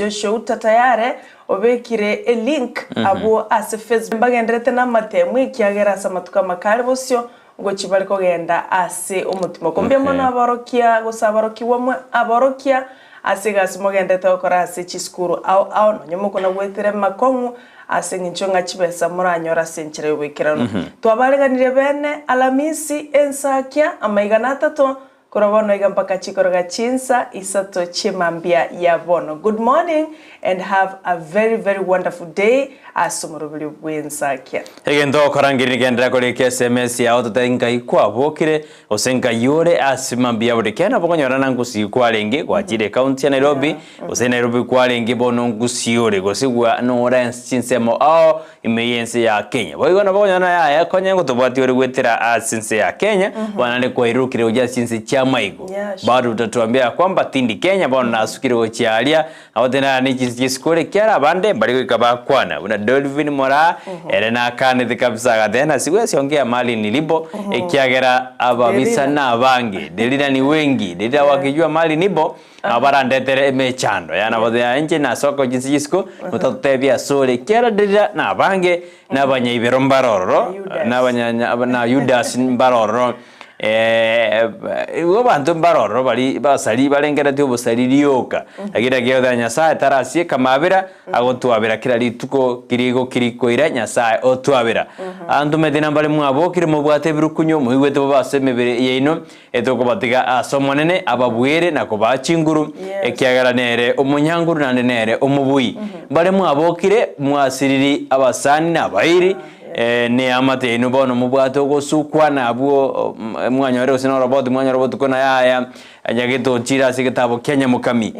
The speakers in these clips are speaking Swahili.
Joshua utatayare obekire a link abo ase Facebook bagendrete na matemu ikiagera samatuka makale bosyo gochi bari kogenda ase umutima kombye mono aborokia gosabaroki wamwe aborokia ase gasumogende tokora ase chiskuru au nonyomuko na gwetere makongu ase nginchonga chibesa muranyora senchire wikirano twabaleganire bene Alhamisi Ensakia amaigana 3 korobono iga mpaka chikoroga chinsa isato chimambia ya bono. Good morning and have a very very wonderful day asumurubili bwensakia. Egendo korangiri gendra kore SMS ya ototenga ikwa bokire osenga yore asimambia bodekena bokonyora na Gusii kwalenge kwa jire county ya Nairobi ose Nairobi kwalenge bono Gusii yore gosigwa no orange chinsemo imeyense ya Kenya. Boigona bokonyona ya konyengo tobati ore gwetera asinse ya Kenya wanane kwa irukire uja sinse cha maigo. Bado utatuambia kwamba tindi Kenya bono nasukire ochialia awotena ni chiskore kyara bande bali ikaba kwana una Dolphin mora erena kane tikabisa gadena sigwe siongea mali nilipo ekiagera ababisa na abange delira ni wengi delira wakijua mali nibo abarandetere emechando yana bodya nje na soko jinsisko mutatebya sore kera delira na abange na banyibero mbaroro na banya na Judas mbaroro abantu mbaroro bali basali balengera tyo bosalirioka agira gyoda Nyasaye tarasie kamabera agotwabera kira lituko kirigo kirikoira Nyasaye otwabera andu medina bali mwabokire mubwate birukunyo muhigwete basemebere yeino etoko batiga asomonene ababwere nako bachinguru ekiagara nere umunyanguru nande nere umubui bali mwabokire mwasiriri abasani na bairi ne amate ino bono mubwato gosukwa nabwo mwanyore osino robot mwanyore robot kona ya anyagito chira sikitabo Kenya mukami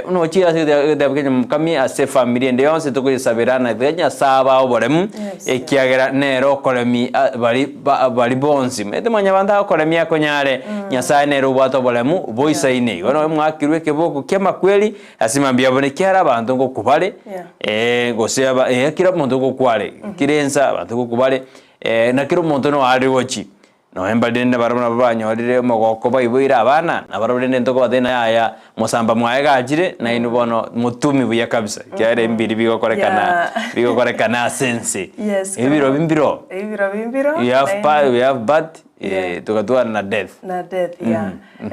uno chira sikitabo Kenya mukami ase familia nde yonse tukuyisabirana Kenya saba oboremu ekiagera nero kolemi bali bonzi mete mwanyabanda kolemi akonyare Nyasaye nero bwato boremu boisaine ono mwakirwe keboko kema kweli asimambia bonekera abantu ngo kubale goseba kira muntu ngo kwale kirenza abantu ngo kubale na kiro muntu no ari wochi no embadende barabona banyorire mogoko bayiboira abana abarabende ndoko badena ya musamba mwaega ajire na inu bono mutumi buya kabisa kyare mbiri bigokorekana sense ibiro bimbiro we have birth tukatwa na death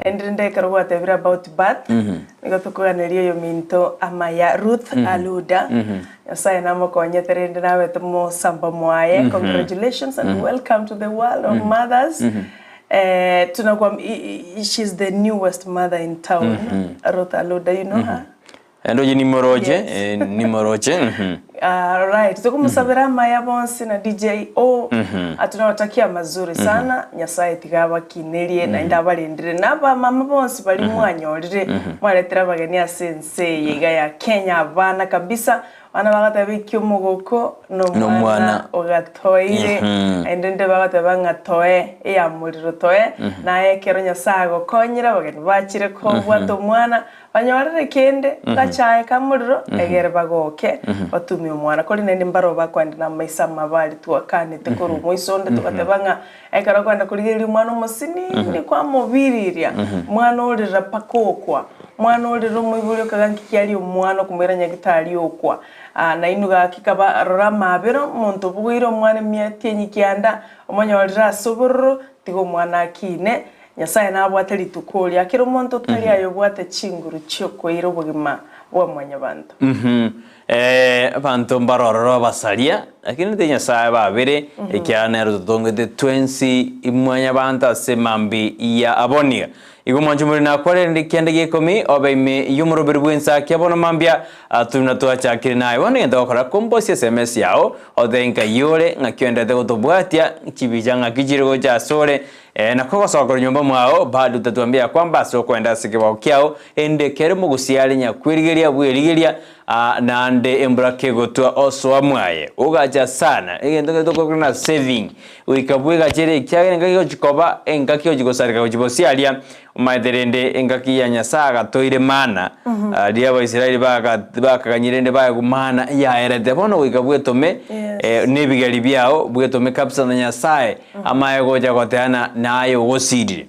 endrinde karwa tevira about birth nikotukwa neriyo yominto amaya Ruth Aluda Nyasaye namo konyeterende nawe tumo samba mwaye congratulations and welcome to the world of mothers. Tunakwam she's the newest mother in town. Ruth Aluda, you know her? Endo nimoroche right, tukumusabira maya bonsi na DJ atunawatakia mazuri sana Nyasaye tigaba kinerie na ndabalindire naba mama bonsi bali mwanyorire mwaletera bageni asense yiga ya Kenya abana kabisa bana bagatabikyo mugoko no mwana ogatoire endende bagatabanga toe ya muriro toe naye kero Nyasaye gokonyira bageni bachire ko bwato mwana banyorere kende gachaye kamuriro egere bagoke batumi umwana koli nende mbaro bakwandi na maisa mabali tuakane tekoro moisonde tukatabanga ekara kwanda kuligiri mwana musini ni kwa mubiriria mwana olira pakokwa mwana olira muyibulyo kaganki kyali umwana kumera nyagitali okwa na inuga kikaba ramabero muntu bwiro mwana myatyenyi kyanda omanya olira soboro tigo mwana kine Nyasaye nabwateli tukoli akiro muntu tali ayobwate chinguru cyoko iro bugima bwa mwanyabantu abantu mbaroro basalia lakini te Nyasaye babere ekyana rutongete 20 imwanyabantu asemambi ya abonia igumwanjumuri na kwale ndikiende gikomi obeime yumurubiri bwensakia bono mambia tunatuachakire nayo wone ngenda gukora kombosi SMS yao othenga yore ngakyendete gutubwatia kibijanga kijirego ja sore na kwa sababu nyumba mwao bado tatuambia kwamba sio kwenda sikibao kyao endekere mugusiali nyakwirigeria bwirigeria nande embra kegotua oswa mwaye ugacha sana egento tokokona saving uikabwega chere kyage ngakyo chikoba engakyo chigosarika kuchibosialia umaiterende engaki ya nyasaga toire mana dia Abaisiraeli bakaganyirende baya kumana ya erete bono uikabwetome nebigari byao bwetome kapsa na nyasaye amaye goja goteana nayo gosirire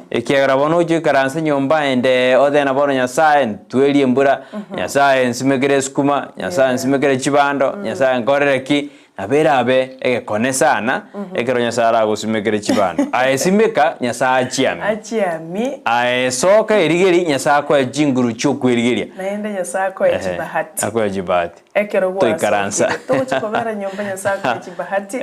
ekiagara bono chikaranse nyomba ende odena bono nyasaye tweli embura nyasaye nsimekere skuma nyasaye nsimekere chibando nyasaye nkorereki aberabe egekone sana ekero nyasaye agosimekere chibando aesimeka nyasaye achiami aesoka erigeri nyasaye kwa jinguru chokwerigeria naende nyasaye kwa chibahati akwa chibahati ekero gwa toikaransa tochikobera nyomba nyasaye kwa chibahati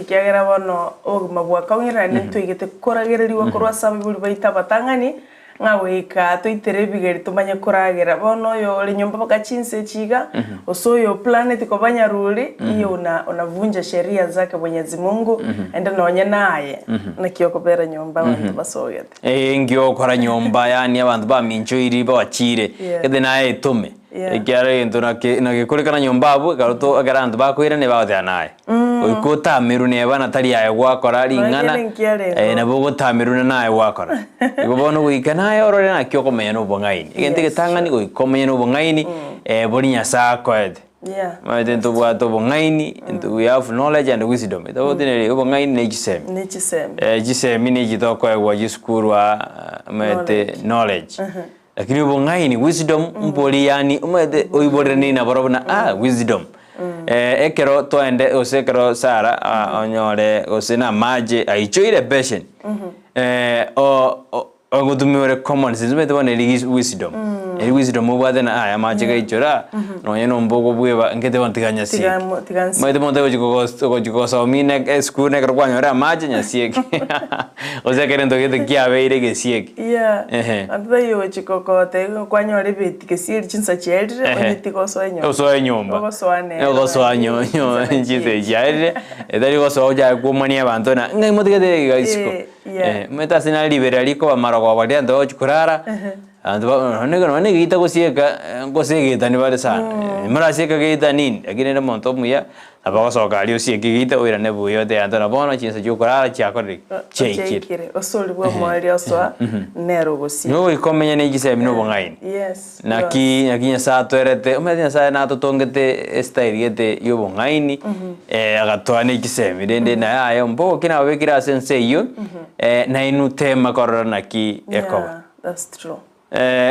ikiagera bono oguma bwa kaungira nitwigete koragereriwa korwa sabe buri baita batangani ngaweka toitere bigeri tumanye kuragera bono yo linyomba bakachinse chiga osoyo planet ko banyaruri iyo unavunja sheria zake Mwenyezi Mungu enda nonya naye nakyo kobera nyomba abantu basogete ngyo kora nyomba yani abantu bamincho iri bawachire kede naye tume ekyare ento nagekurikana nyomba abo garuto agarantu bakwira ne baothya naye oikota mirune bana tari yaye gwakora ringana na bogo tamirune naye gwakora igobono guikana naye orore nakyo komenya no bongaini igente getangani goikomenya no bongaini bori nyasa kwede maite nto bwato bongaini nto we have knowledge and wisdom ito dinere bongaini ne gisemi ne gitoko egwa giskurwa maite knowledge lakini bongaini wisdom mpoli yani umede oiborene na barobna wisdom ekero toende osekero Sara onyore osena maje aichoire patient ogutumire common sense mete bone wisdom wisdom obwate na aya maje gaichora nonye no mbogo bweba ngete bontiganya si mete bonte gochikoso mine school ne kwanyora maje nyasieke osekere ndogete kiabeire gesieke andayo chikokote kwanyora bitike siri chinsa chedre onitiko nyomba ogoswanyo njite jaire edari gosoja kumania abantu na ngai motigete gaisiko meta sina liberali ko amaro kwa badia ndo chikurara andu none gita gosieka ngosegeta ni bale sana mara sieka gita nini lakini na monto muya abagosoka ali osieka gita oira ne buyo de ando na bono chinsa chikurara chiakore cheikire osoli bwa mwali oswa nero gosi no ikomenya ne gisemi no bongaini naki nyasa toerete umenya sa na totongete style yo bongaini agatwane gisemi dende na ayo mbo kina wekira sense yo na inutema korora naki ekoba that's true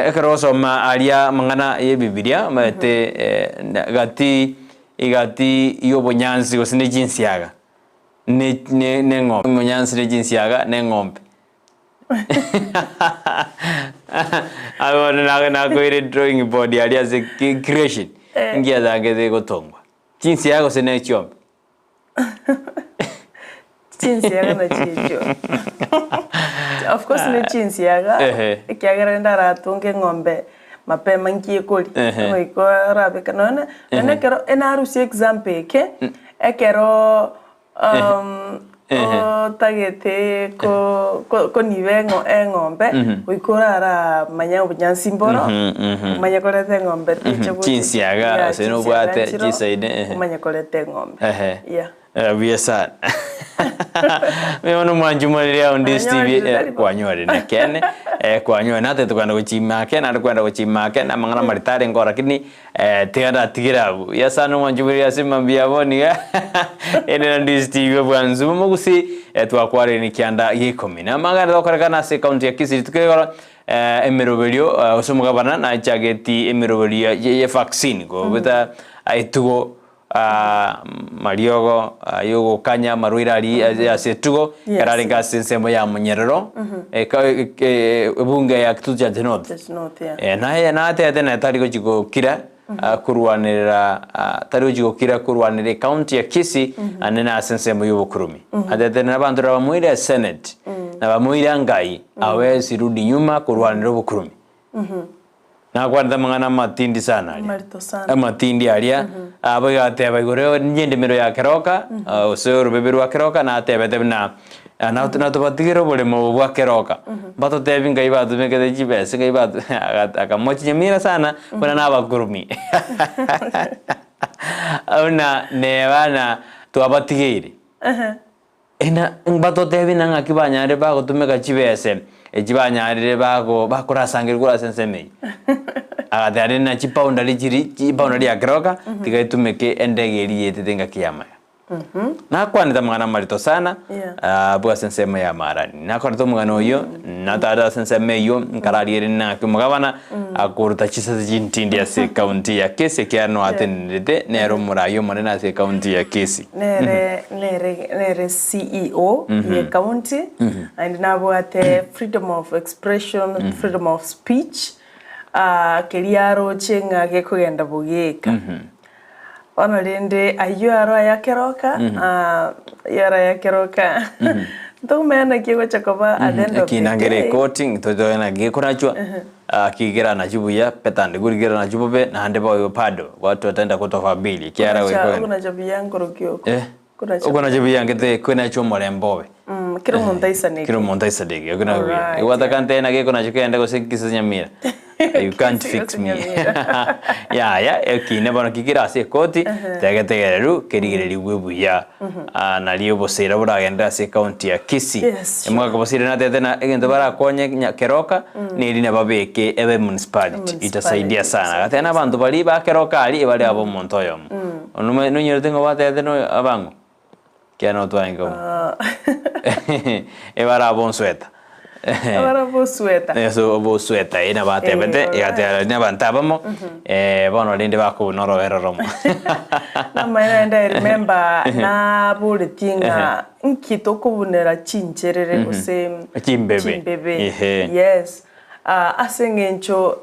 ekero soma alia mangana ye Biblia mate igati yo bonyansi gosine jinsiaga ne ngombe bonyansi ne jinsiaga ne ngombe I na go ire drawing board alia ze creation ngia dangeze gotongwa jinsiaga gosine chombe chinsiaga na chicho of course ni chinsiaga ikiagera ndara tunge ngombe mapema nkiekoli ngoiko rabe kanona kero enarusi example ke ekero tagete ko nivengo engombe uikorara manya bunyansi mboro manya kolete ngombe chinsiaga seno bwate chisaide manya kolete ngombe biasa meono mwanjumaliria on this TV kwanyore nakene kwanyore nate tukanda kuchimake na tukanda kuchimake na mangana maritare ngora kini tiganda tigirabu yasa no mwanjumaliria simambia boni ene on this TV bwanzu mugusi twakware ni kianda yikomi na mangana dokarekana se county ya Kisii tukegora emeroberio osomugabana na chageti emeroberio ye vaccine go beta aitugo mariogo yogo kanya marwirari asetugo yararenga sensembo ya munyerero bunge ya kituja denot na ate na tariko jigo kira kurwanira tariko jigo kira kurwanire county ya Kisii anena sensembo yobo kurumi ate na bantu bamwira senate na bamwira ngai awe sirudi nyuma kurwanira obukurumi na kwanda mangana matindi sana ali matindi alia abagate abagore nyende mero ya keroka osoro beberu ya keroka na atebete na na tubatigiro bole mo bwa keroka bato tebi ngai batu mekete chibese ngai batu akamochi Nyamira sana bana nabakurumi ona ne bana tuabatigire ena bato tebi nanga kibanyare bago tumeka chibese ejibanyarire bago bakurasangirwa senseme agatari na chipaunda lijiri chipaunda ya keroka tigaitumeke endegeri yetetenga kiyama na kwanita mwana marito sana bwa sensema ya marani na kwanita mwana oyo na tada sensema yo nkarariere na kumugabana akuruta chisa jintindi ya se county ya Kisii kyano atenete nero murayo monena se county ya Kisii nere CEO ya county and nabo ate freedom of expression freedom of speech keriaro chenga gekugenda bugeka ono lende ayuaro ya keroka yara ya keroka tumena kigo chakoba adendo kinangere coating to na gekunachwa akigira na jubu ya petande gurigira na jubu be na hande bayo pado watu watenda kutofa bili kiara wewe kuna jabu yangu rokyo kuna jabu yangu te kuna chomo lembobe kiro montaisa nege kuna wewe watakante na gekuna chikenda ko Kisii Nyamira you can't fix me ekine bana kikira se koti tegetegereru kerigireri webu ya na liyo bosera buragenda se county ya Kisii emwa ko bosira na tete na egento bara konye keroka ni rina babeke ebe municipality itasaidia sana gatena bantu bali ba keroka ali bali abo montoyo onume nunyero tengo batete no abango kiano twango ebara bonsweta Ahora vos sueta. Eso vos sueta ina bate bete ya te na bantabamo bono linde bako no rovero romo. Na maana remember na bulletinga nkito kubunera chincherere use chimbebe. Yes. Asengencho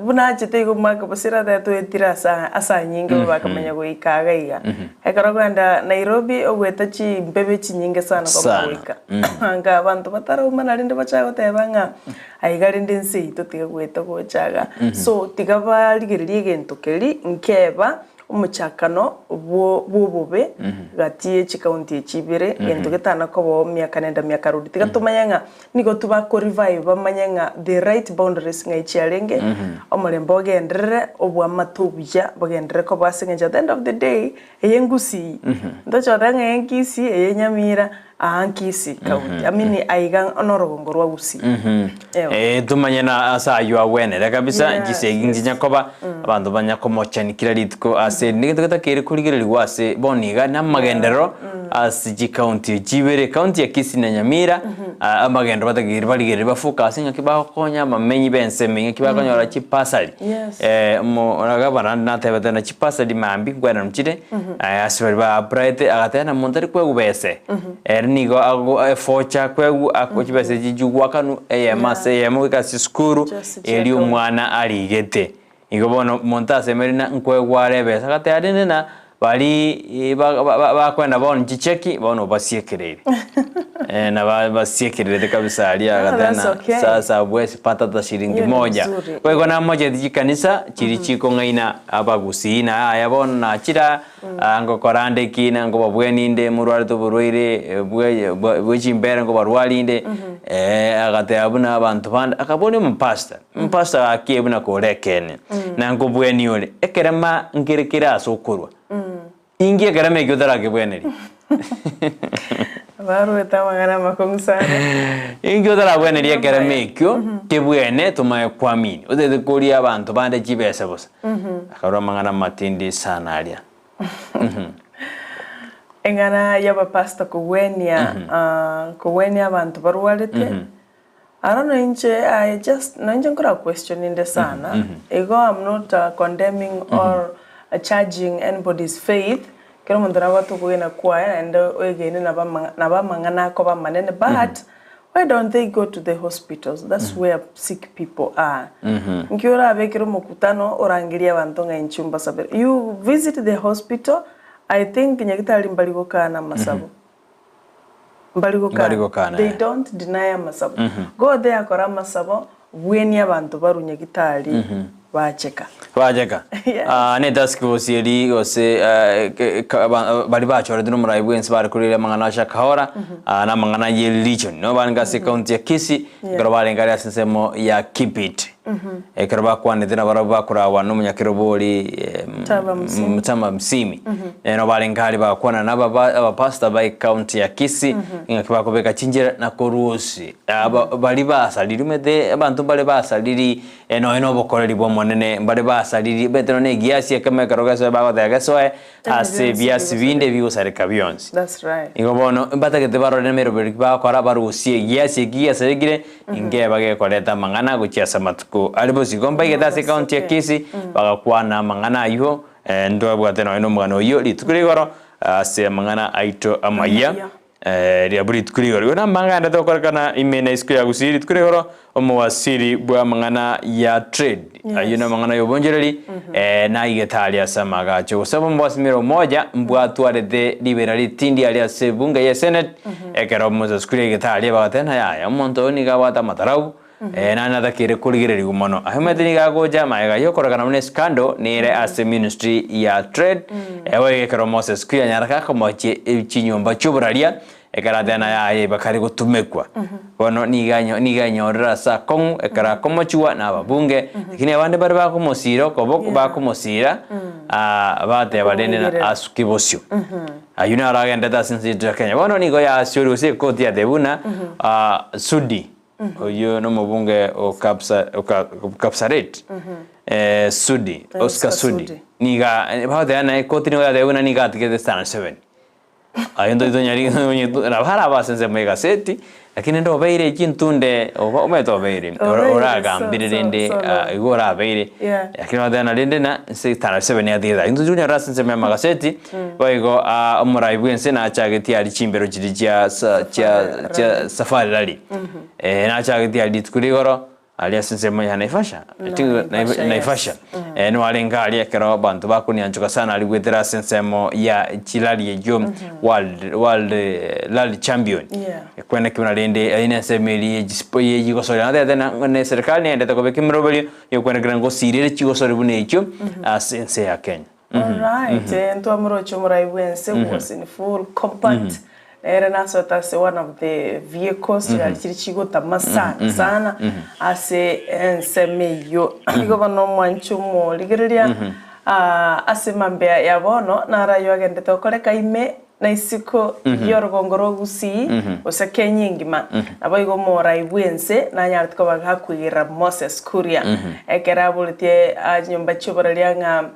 bunachite ko maka basira da to etira asa nyinge bakamenya go ikaga iga ekaraganda Nairobi ogweta chimbebe chinyinge sana kwa kuika anga abantu batara umana rinde bachago tebanga aigarinde nsi to tiga gweta go chaga so tiga baligiririe gento keri nkeba umuchakano bobe gatie chikaunti chibire gento getana ko bo myaka nenda myaka rudi tiga tumanyanga niko tuba ko revive bamanyanga the right boundaries ngai chiarenge omulembo gendere obwa matubya bagendere ko basinga at the end of the day Gusii ndocho danga Kisii Nyamira Kisii county amini aigang onorogongo rwa Gusii tumanyena asa yua wenera kabisa gisegi nyakoba abantu banyakomochani kila litko ase nigeta kere kurigireri wase boniga namagendero as county jibere county ya Kisii na Nyamira amagendero batagiri baligere bafuka singa kibaho konya mamenyi bense menye kibaho konya ra chipasali mo ragabana na tebeta na chipasali mambi ngwana mchire asibari ba Brighton agatena montari kwegubese nigo ago focha kwegu akochibese jijugwa kanu mase yemwika siskuru eli umwana aligete igo bono montase merina nkwegware besa kate adene na bali bakwenda bono chicheki bono basiekerere na basiekerere kabisa ali agatena sasa bwesi patata shilingi moja kwego na moja dikanisa chiri chiko ngaina aba Gusii na aya bono na chira ngo korande kina ngo babweninde murware to burwire bwechimbere ngo barwalinde agate abuna abantu band akabone mpasta akibuna korekene na ngo bweni ole ekerema ngirekira sokurwa ingie garame gyodara gebweneri Baru etamagana makonsana ingyo dara bweneri ekereme kyo kebwene tumaye kwamini odede kuri abantu bande jibese bosa akaro mangana matindi sana alia engana yaba pasta kuwenia abantu barwalete I don't know inje nkora question in the sana ego I'm not condemning or charging anybody's faith kero mundara watu kuena kwa and wegene na bamangana ko bamanene but why don't they go to the hospitals? That's where sick people are. Nkiora abekero mukutano orangiria abantu nga inchumba sabere. You visit the hospital, I think nyagitali mbaligokana masabo. Mbaligokana. They don't deny masabo. Go there akora masabo weni abantu baru nyagitali bacheka ne task force yeri ose bali bachore dino murai bwensi bari kurire mangana sha kahora na mangana ye region no banga se county ya Kisii global ngari asensemo ya keep it ekerba kwane dina baraba kurawa no munyakirobori mutama msimi no bali ngari bakwana na baba pastor by county ya Kisii ngakiba kubeka chinjira na korusi bali basaliri mede abantu bali basaliri eno bokoreri bo monene bali basaliri betero ne giasi kama karogaso bago da gasoe ase biasi binde biusareka byonsi. That's right. Ingobono mbata ke baro ne mero ba kora barusi giasi regire inge bage koleta mangana guchiasa matuko alibo sigomba igeta se county ya Kisii bagakwana mangana yo ndo bwateno eno mangano yo litukurigoro ase mangana aito amaya ria buri tukurigoro na mangana to korkana imena isku ya Gusii tukurigoro omwasiri bwa mangana ya trade ayuna mangana yo bonjereri na igetalia samaga cho sabo mwasimiro moja mbwa tuarete liberali tindi alia sebunga ya senate ekero Moses kuri igetalia batena ya monto ni gawata matarau na nada kire kuligireri gumono ahmetini gagoja maega yo korkana mune scandal nire as ministry ya trade ewe ekero Moses kuri nyaraka komoche chinyomba chuburalia ekara dena ya bakari gutumekwa bono niganyo rasa kong ekara komochua na babunge lakini abande bari bakumosiro koboko bakumosira bate badene na asukibosyo ayuna aragenda dasinsi Kenya bono nigo ya asuri use koti ya debuna sudi oyo no mubunge o kapsaret sudi Oscar Sudi niga bate na koti no ya debuna niga tikete stand 7 ayendo idonyari na bhara basenze mega seti lakini ndo beire kintunde ometo beire oraga mbirende igora beire lakini wadana lende na 7 ya dira indu junior rasenze mega seti boigo omurai bwense na chageti ali chimbero chiricha cha safari rally na chageti ali tukurigoro alia sensemo ya naifasha naifasha no alenga alia kero bantu bakuni anchuka sana aligwetera sensemo ya chilali ejo world rally champion kwenda kuna lende ina semeli ye jigosori na tena ne serikali ende to kobeki mrobeli yo kwenda grango sirire chigosori bunecho sense ya Kenya. All right, ento amrocho murai bwense was in full compact. Era naso tase one of the vehicles ya chirichigo tamasana sana ase ensemeyo igobano mwanchumo ligereria ase mambea ya bono nara yo agende to koleka ime na isiko yorgongoro Gusii osake nyingima abo igomora ibwense na nyartu ko bagakwira Moses Kuria ekera bulite nyumba chobaralia nga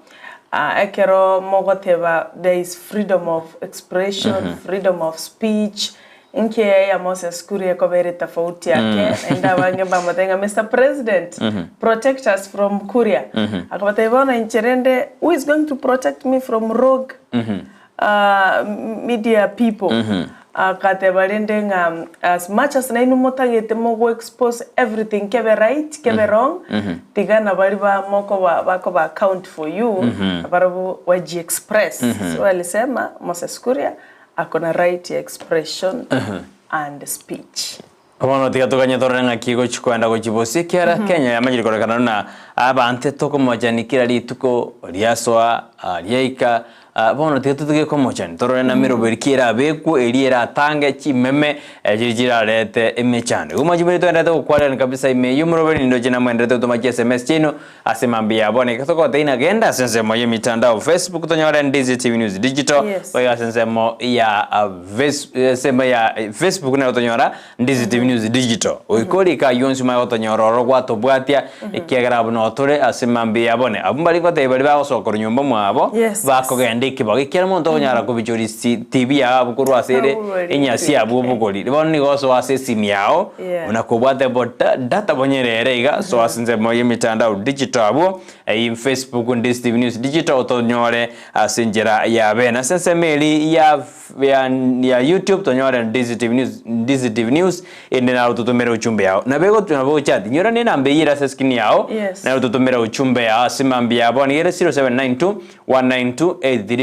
ekero mogoteba there is freedom of expression, freedom of speech. Inke ya Moses Kuria ko bere tofauti yake enda wange bamatenga Mr. President protect us from Kuria akabatebona incherende who is going to protect me from rogue media people akatebalendenga as much as nainu motagete mo expose everything kebe right kebe wrong tigana bali ba moko bako ba account for you barabu waji express so alisema Moses Kuria akona right ya expression and speech. Abono tigatuganya toranga kigo chikwenda go chibosi kera Kenya yamagiri korekana na abante toko mojanikira lituko liaswa liaika bono tigatugye ko mojani torena mero berikira beku eliera tange chimeme ejijira lete emechane umajibiri to ndata kwala kabisa ime yumro beri ndo jina mwende to maji SMS chino asemambia bone katoko taina genda sense moye mitandao Facebook tonyora Ndizi TV News Digital oya sense mo ya sema ya Facebook na tonyora Ndizi TV News Digital oikoli ka yonsi ma otonyora ro kwato bwatia ekiagara bono tore asemambia bone abumbali ko tebali ba osokoro nyumba mwabo bakogenda kibage kera monto konyara ko bichori TV ya bukuru asere enyasi abu bukori bonni goso asesi miao unakobwate bota data bonyerere iga so asinze moye mitandao digital abo Facebook Ndizi TV News Digital tonyore asinjera ya bena sense meli ya YouTube tonyore Ndizi TV News endena ututumera uchumbe yao na bego tunabo chat nyora ni nambe yira seskini yao na ututumera uchumbe ya simambia boni yere 0792 192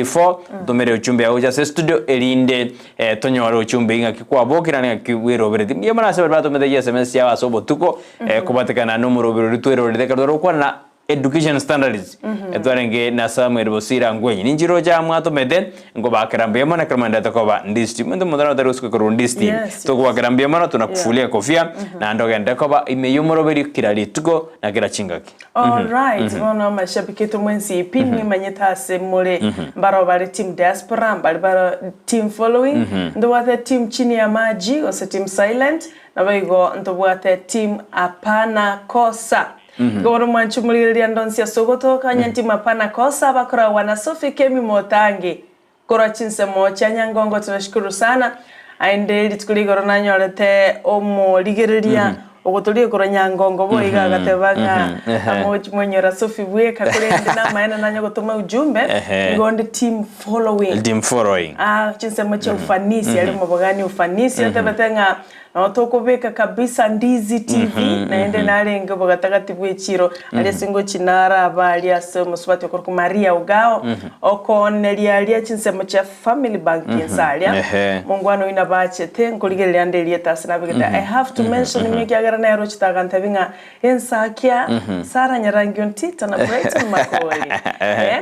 tumere uchumbe yao ja studio elinde tonyora uchumbe inga kikwa bokira nga kiwero bereti yamana se bato mede SMS ya asobo tuko kubatekana numero bero twero de kadoro kwa na education standards etwarenge na Samuel Bosira ngwenyi ninjiro ja mwato mede ngo bakarambia mona kramanda takoba Ndizi ndo mudana tarusko ko Ndizi to kwa karambia mona tunakufulia kofia na ndoga ndakoba imeyumoroberi kirali tuko na kira chingaki. All right, bona mashabiki to mwensi pini manyeta semole mbaro bale team diaspora mbaro team following ndo wate team chini ya maji ose team silent na baigo ndo wate team apana kosa. Goro mwanchumulilia ndonsia sogoto kanyanti mapana kosa bakora wana Sophie Kemi Motangi kora chinse mocha nyangongo tunashukuru sana ainde litukuligoro nanyorete omo ligereria ogotolie kora nyangongo boiga gatebanga amochi mwenyora Sophie bwe kakulende na maana nanyo gotuma ujumbe ngonde team following chinse mocha ufanisi ali mabogani ufanisi atebetenga na otokobeka kabisa Ndizi TV na ende nalenga bogatagatifu echiro ali singo chinara abali asomo swati ko Maria ugao okonelia ali chinsemo cha family bank yensalia mungwano ina bache te nkoligelela ndeli etasina bigeta I have to mention meki agara na ero chitaganta binga Ensakia Sara Nyarangi Ntita na Brighton Makoli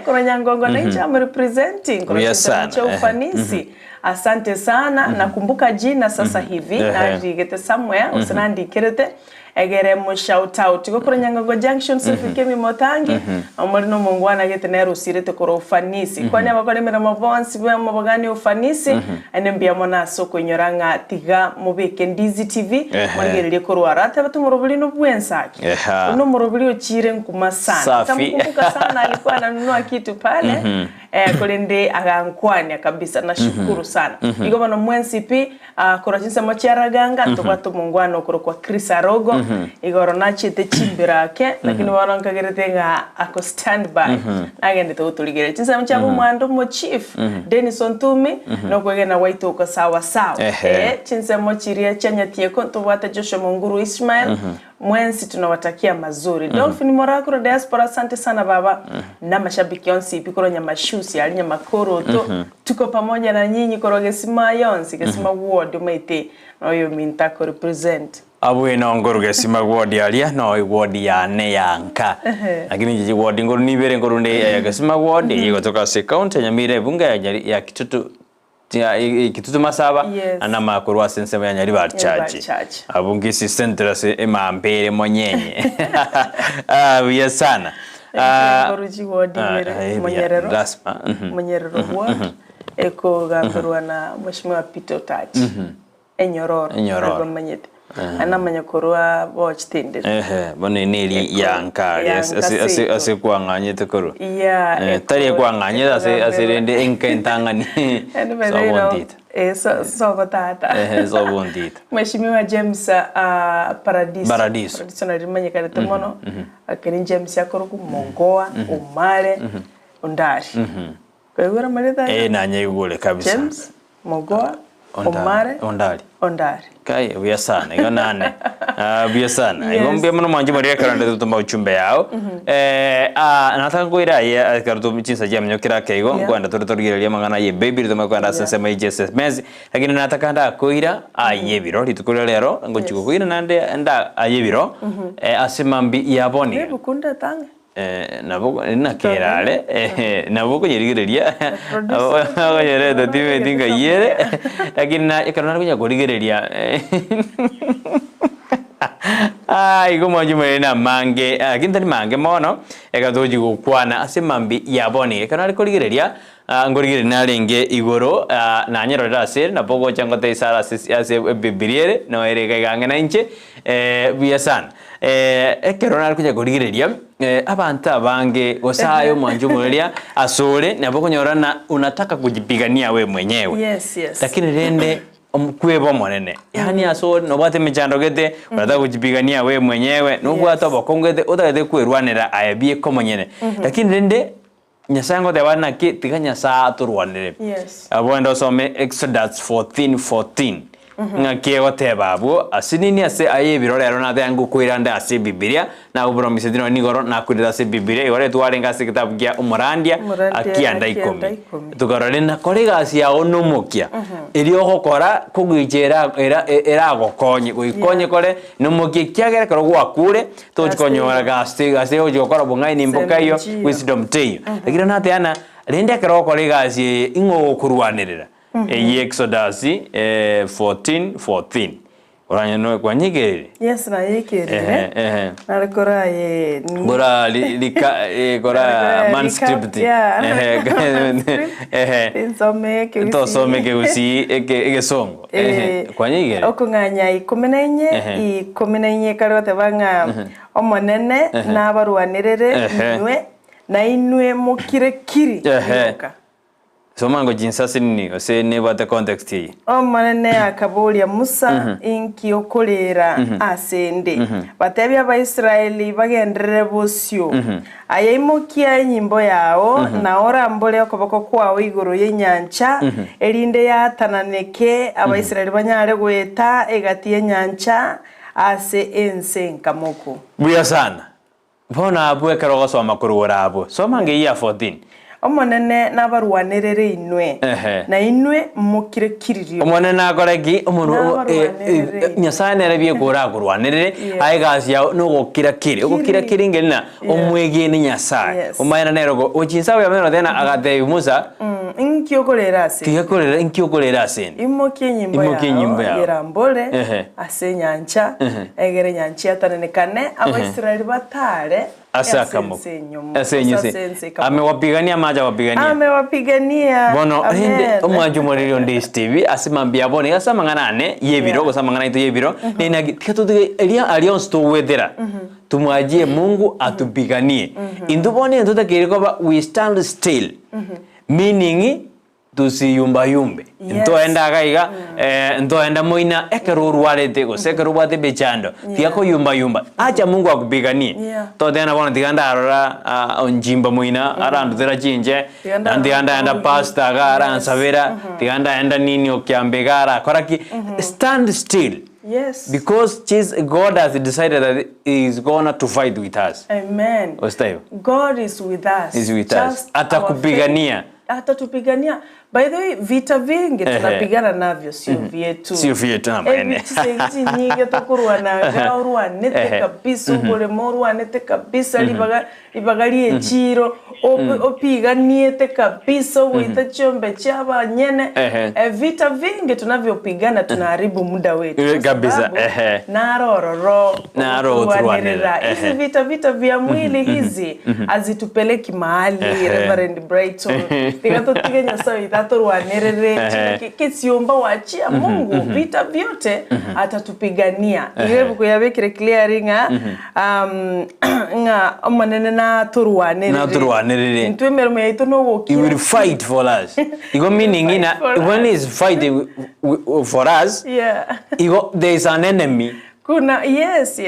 kuna nyangongo na ichama representing kuna chinsemo cha ufanisi. Asante sana nakumbuka jina sasa hivi na rigete somewhere usanandi kirete egere mo shout out go nyangongo junction Sophie Kemi Motangi amorino mungwana gete na rusirete ko ufanisi kwani abakole mera mabonsi bwa mabogani ufanisi anembia mona soko nyoranga tiga mubeke Ndizi TV mwangerere ko rwarata batumurubulino bwensaki uno murubulio chire nkuma sana tamkumbuka sana alikuwa ananunua kitu pale kolende agankwani kabisa na shukuru sana igoma no mwensi pi korachinsa mochiaraganga tokwato mungwana ko kwa Chris Arogo igoro nachite chimbirake lakini warankagerete nga ako standby agende totuligere chinsa mchabo mwando mo chief Denison Tumi no kwegena waito ko sawa chinsa mochiria chanyatie ko tobata Joshua Munguru Ismail mwensi tunawatakia mazuri Dolphin Morakuro diaspora asante sana baba na mashabiki onsi pikoro nyamashusi alinya makoro to tuko pamoja na nyinyi korogesima yonsi gesima ward umete noyo mintako represent abu ina ngoro gesima ward alia no ward ya ne yanka lakini jiji ward ngoro nibere ngoro ne gesima ward yigotoka se county Nyamira bunga ya kitutu masaba ana makuru asense ya Nyari barchaji abungisi centra se emambere monyenye biya sana ngoruji ward monyerero monyerero ward eko gaberwa na mheshimiwa Peter Tachi enyororo manyete ana manyakorwa watch tende bone neli yanka ase kwanganye tekoro tari kwanganye ase rende enkentangani sobondita sobotata sobondita mheshimiwa James Paradiso na rimanye kare temono akeni James yakoro kumongoa umale undari kwa hiyo maleta na nyegule kabisa James Mogoa Omare Ondari kai biya sana iyo nane biya sana igombye muno manje Maria karande tutumba uchumbe yao nataka kuira ya karto michinsa jam nyokira kaigo kwanda tutorigerelia mangana ye baby ritoma kwanda sensema Jesus mezi lakini nataka nda kuira ayebiro litukule lero ngochiko kuira nande nda ayebiro asemambi yaboni nebukunda tange nabo nakerale nabo kuyirigereria abo yere dotime tinga yere lakini na ikarana kunya kurigereria igo mwanjume na mange kintani mange mono ekatoji gukwana asemambi yaboni ikarana kurigereria ngorigere nalenge igoro na nyero rasel na pogo changote isara ase bibiriere no erega gangana inche biasan ekerona kunya kurigereria abantu abange gosayo mwanjumulia asore na pogo nyorana unataka kujipigania we mwenyewe lakini rende kwebo monene yani asore no bate michandogete unataka kujipigania we mwenyewe no bwato bakongete utagete kwerwanira ayabie komonyene lakini rende nyasango de wana ki tiganya sa turwanire abo ndo some Exodus 14:14 ngake goteba abo asinini ase ayebiro rero na thangu kwiranda ase Biblia na upromise dino nigoro na kwiranda ase Biblia igore twarenga ase kitabu kia umurandia akianda 10 tugarore na kolegasi ya onomokia eri ogokora kugwijera era gokonye goikonye kore nomokia kiagera karo gwakure tujikonyora gase ojokora bungai nimboka iyo wisdom teyo lakini na teana rende karo kolegasi ingo kurwanirira Exodus 14:14 oranya no kwanyigere yes na yekere na rekora ye gora lika gora manuscript insome ke Gusii ege songo kwanyigere okunganya 14 karote banga omonene na barwanirere inwe na inwe mukirekiri Somango jinsasi nini ose neba the context hii. Omanene akabulia Musa inki okolera asende. Batebi Abaisraeli bagendere bosyo. Ayeimokia nyimbo yao na ora mbole okoboko kwawo iguru y'enyancha erinde yatananeke Abaisraeli banyare gweta egati y'enyancha ase ensenka moko. Buya sana. Bona abwe karogo so makuru warabo. Somange ya 14. Omonene nabarwanirere inwe na inwe mukirekiririo omonene akoregi omuntu Nyasaye nerebye gora kurwanirire aigasi ya no gukira kiri ngelina omwege ni Nyasaye omayana nerogo ochinsawe yameno tena agate Musa inkiokolera ase imokie nyimbo ya yerambole ase nyancha egere nyancha atanenekane Abaisraeli batare asenyuse amewapigania maja amewapigania bono hinde omwanju morero ndis TV asimambia bone yasamanganane yebiro gosamangana ito yebiro nina katutige elia alions to wethera tumwajie Mungu atupiganie indubone ntutakire koba we stand still meaning tusiyumba yumbe ntoenda gaiga ntoenda moina ekeru warete go sekeru bate bechando tiako yumba acha Mungu akupiganie to tena bona tiganda arora onjimba moina arandu tera chinje anda pasta gara ansavera tiganda enda nini okiambegara koraki stand still. Yes. Because God has decided that He is going to fight with us. Amen. God is with us. Is with us. Atakupigania. Atatupigania. By the way, vita vingi tunapigana navyo sio vyetu. Sio vyetu na maene. Sisi nyingi tukuruana gaurua nete kabisa ubole morua nete kabisa libagalie chiro opiganie te kabisa uita chombe chaba nyene vita vingi tunavyopigana tunaharibu muda wetu kabisa narororo tuanira hizi vita vya mwili hizi azitupeleki mahali Reverend Brighton tikatotige Nyasaye itatorwanerere kitsiomba wachia Mungu vita vyote atatupigania irebu kuyabekire clearinga nga omanene na turwanerere ntwemero meito no wokira he will fight for us igo meaning ina when he is fighting for us there is an enemy. Kuna yes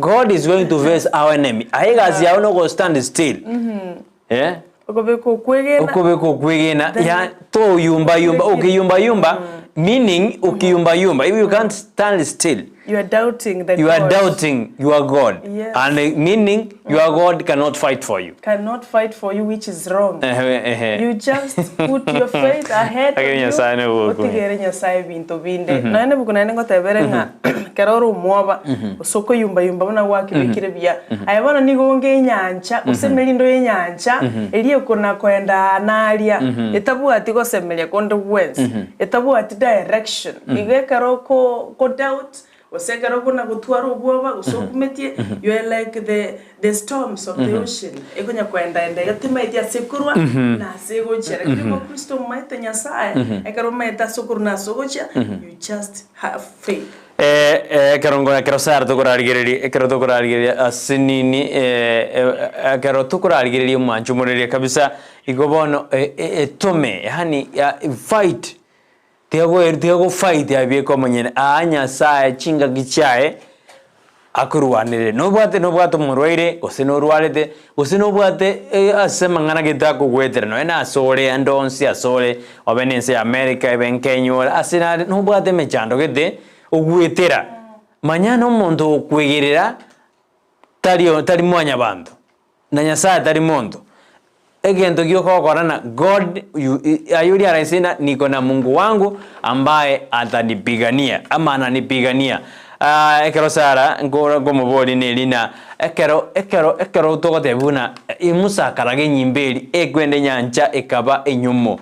God is going to face our enemy aigazi ya no go stand still okobeko kwegena ya to yumba ukiyumba meaning ukiyumba if you can't stand still you are doubting that you are doubting your God and meaning your God cannot fight for you which is wrong. You just put your faith ahead of you otigere Nyasaye bintu binde nane bukunane ngoteberenga keroro mwoba soko yumba bana wakibikire bya ayabana nigonge nyancha usemelindo yenyancha eliye kona kwenda nalia etabu ati gosemelia konde west etabu ati direction igekaro ko doubt osekaro kuna gutwara ubwoba usokumetie you are like the storms of the ocean ekonya kwenda ende gatima itia sekurwa na segochera kimo Kristo maite Nyasaye ekaro maita sokuru na sogocha you just have faith. Kerosar tukurarigiriria asinini kero tukurarigiriria manchu muriria kabisa igobono tome yani fight Tiago fight ya bieko monyene anya saa chinga gichae akuruanire no bwate murwaire gose no rwarete gose no bwate asema ngana gitako gwetera no ena asore andonsi asore obenense America eben Kenya asina no bwate mechando gete ogwetera manyana omuntu okwegerera tari mwanya bantu na Nyasaye tari muntu egento gyoko korana God ayuri araisina niko na Mungu wangu ambaye atanipigania ama ananipigania ekero sara ngomo bodi nelina ekero togotebuna imusakarage nyimberi ekwende nyancha ekaba enyumo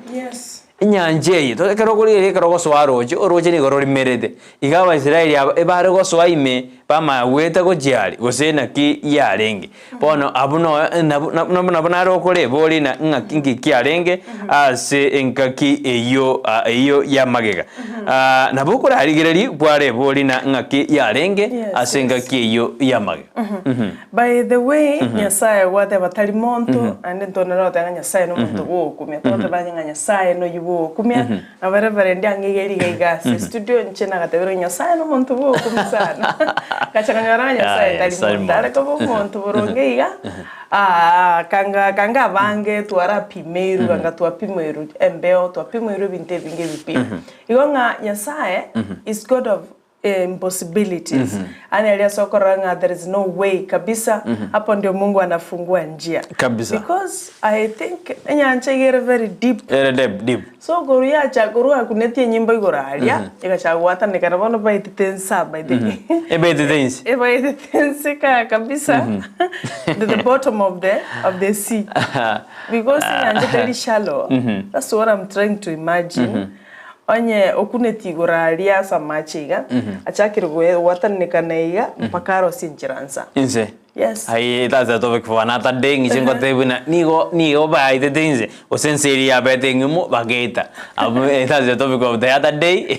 nyanje to ekero kuri ekero goswaroje oroje ni gorori merede igaba Israeli ebare goswaime pama weta go jali gosena ki yarenge bono abuno nabona kore boli na ngakingi kyarenge ase enkaki eyo yamagega nabukora harigereri bware boli na ngaki yarenge ase enkaki eyo yamagega by the way Nyasaye wate batari monto ande ntonero tanga Nyasaye no monto wo kumya tonto banya Nyasaye no yubo kumya abarevere ndangigeri gaigase studio nchena gatebero Nyasaye no monto wo kumisana kachanganya Nyasaye tali mundare ko monto borongeiga kanga bange twara pimeru kanga twapimeru embeo twapimeru binte binge bipi igonga Nyasaye is God of impossibilities and elia sokoranga there is no way kabisa hapo ndio Mungu anafungua njia kabisa because I think enyanche gere very deep so goruya chagorua kunetie nyimbo igoralia ikachagwata nikanabono baititensa by the baititensa kabisa the bottom of the sea because enyanche very shallow that's what I'm trying to imagine onye okuneti goralia samachiga achakirwe watanikana mpakaro sinchiransa inse yes ai that's a topic for another day ngishingo tebuna nigo ba ite things osenseri ya betting mu bageta abu that's a topic of the other day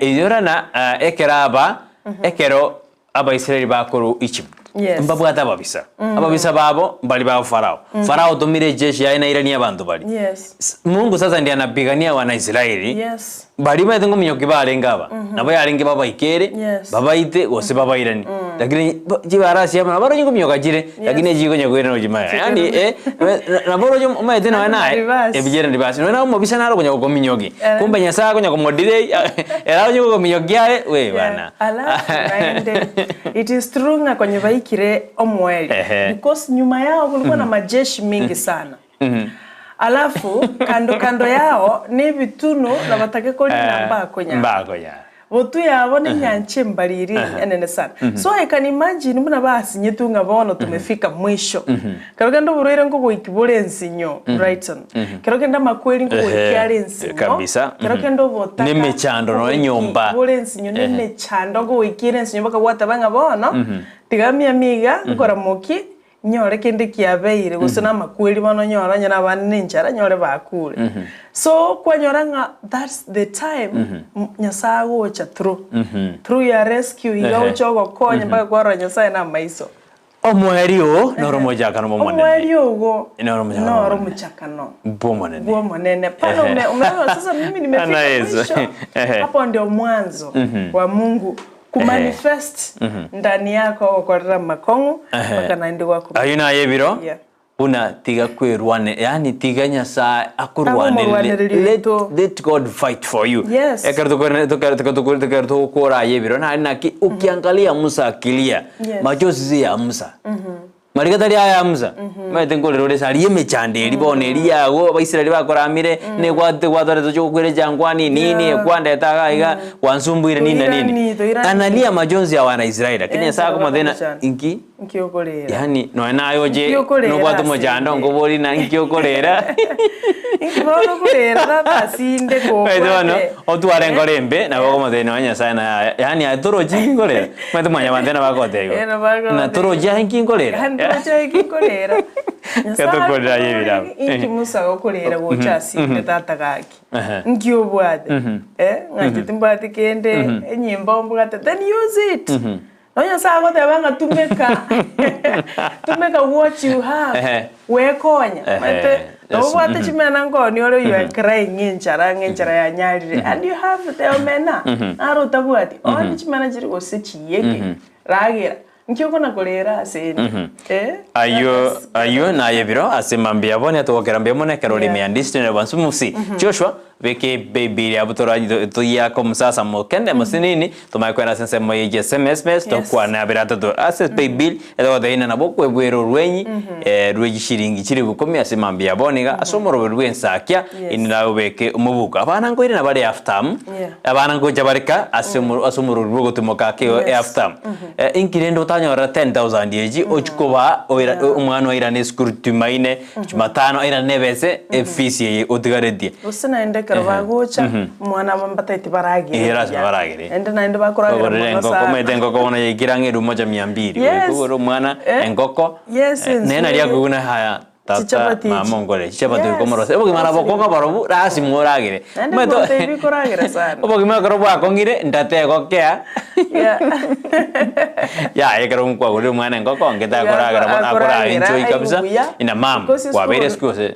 iyorana ekeraba ekero aba Israeli bakuru Egypt mbabwata ababisa babo bali ba Farao tumire jeshi ya inairani abantu bali Mungu sasa ndiye anapigania wana Israeli bali batengo minyoki balengaba nabo yalengi baba ikere baba ite gose baba irani lakini jibarasi ama baro nyingo minyoka jire lakini jigo nyagwera no jimaya yani naboro jo umayete na nae ebijere ndibasi no na umobisa naro kunya ko minyoki kumbe Nyasaye kunya ko modire era nyingo ko minyoki yale we bana it is true nga kwenye vaikire omweli because nyuma yao kulikuwa na majeshi mingi sana alafu kando yao ni bituno na batake ko mbako nya botu yabo ni nyanche mbaliri enene sana so I can imagine muna basi nyetunga bono tumefika mwisho karogenda buroire ngo boikibore nsinyo Brighton karogenda makweli ngo boikyale nsinyo kabisa karogenda bota ni mechando no nyomba bore nsinyo ni mechando ngo boikire nsinyo baka wata banga bono tigamia miga ngora moki nyore kende kiabeire gusana makweli bano nyora nyana banne nchara nyore bakure so kwa nyoranga that's the time Nyasaye gocha through your rescue iga chogo konya mpaka kwa Nyasaye na maiso omwerio noro mojakano bomonene omwerio go noro mojakano bomonene pano umeona sasa mimi nimefika hapo ndio mwanzo wa Mungu kumanifest ndani yako kwa makongo mpaka naende wako ayina yebiro una tiga kwerwane yani tiga Nyasaye akurwane let God fight for you ekerto kora yebiro na naki ukiangalia Musa akilia machozi ya Musa marikatari aya Musa maitengo rore sari yemechande libone liyago abaisiraeli bakoramire ne gwatore cyo kwere jangwani nini kwanda etagaiga wansumbuire nini analia majonzi ya wana Israeli lakini Nyasaye kumadena inkiokolera yani no nayoje no gwatumo jando ngobori na inkiokolera inkiokolera babasinde ko no otware ngorembe na bako madena Nyasaye na yani atoroji ngorera mate mwanya bandena bakote na toroji inkinkolera ikinkolera katokolera yebira ikimusa okolera gochasi tata gaki ngiobwade ngatimbate kende enyimba mbugate then use it Onya sago te banga tumeka what you have we konya mate no wate chimena ngoni ore you are crying ngenchara ya nyarire and you have the omena aro tabwati oni chimena chiri gose chiyeke ragira nkyo kona kolera aseni ayo na yebiro asemambia bone atokera mbia mone karoli me andistene bansumusi Joshua veke baby ya butora to yako musasa mokende masinini tumakwenda sense moye SMS to kwa na birata to access baby edo da ina na bokwe bwero rwenyi rweji shiringi chiri bukomi asemambia boniga asomoro rwe Ensakia inina weke umubuka abana ngo ina bari aftam abana ngo jabarika asomoro rwo tumoka ke aftam inkirendo tanyora 10,000 yeji ochikoba umwana ira ne scrutimaine jumatano ira nebese efisi ye otigaredie usina ende karwagocha mwana bambataiti baragire ende na ende bakuragira ngoko metengo ko ona yikirange rumoja 200 ko mwana engoko nena ria kuguna haya tata mamongole chapati ko morose obo mara bokonga barobu rasi moragire meto tebi koragira sana obo gima korobu akongire ndate ko kya ya ekero mkwa gure mwana engoko ngeta koragira bona akora enjoy kabisa ina mam kwa bere skose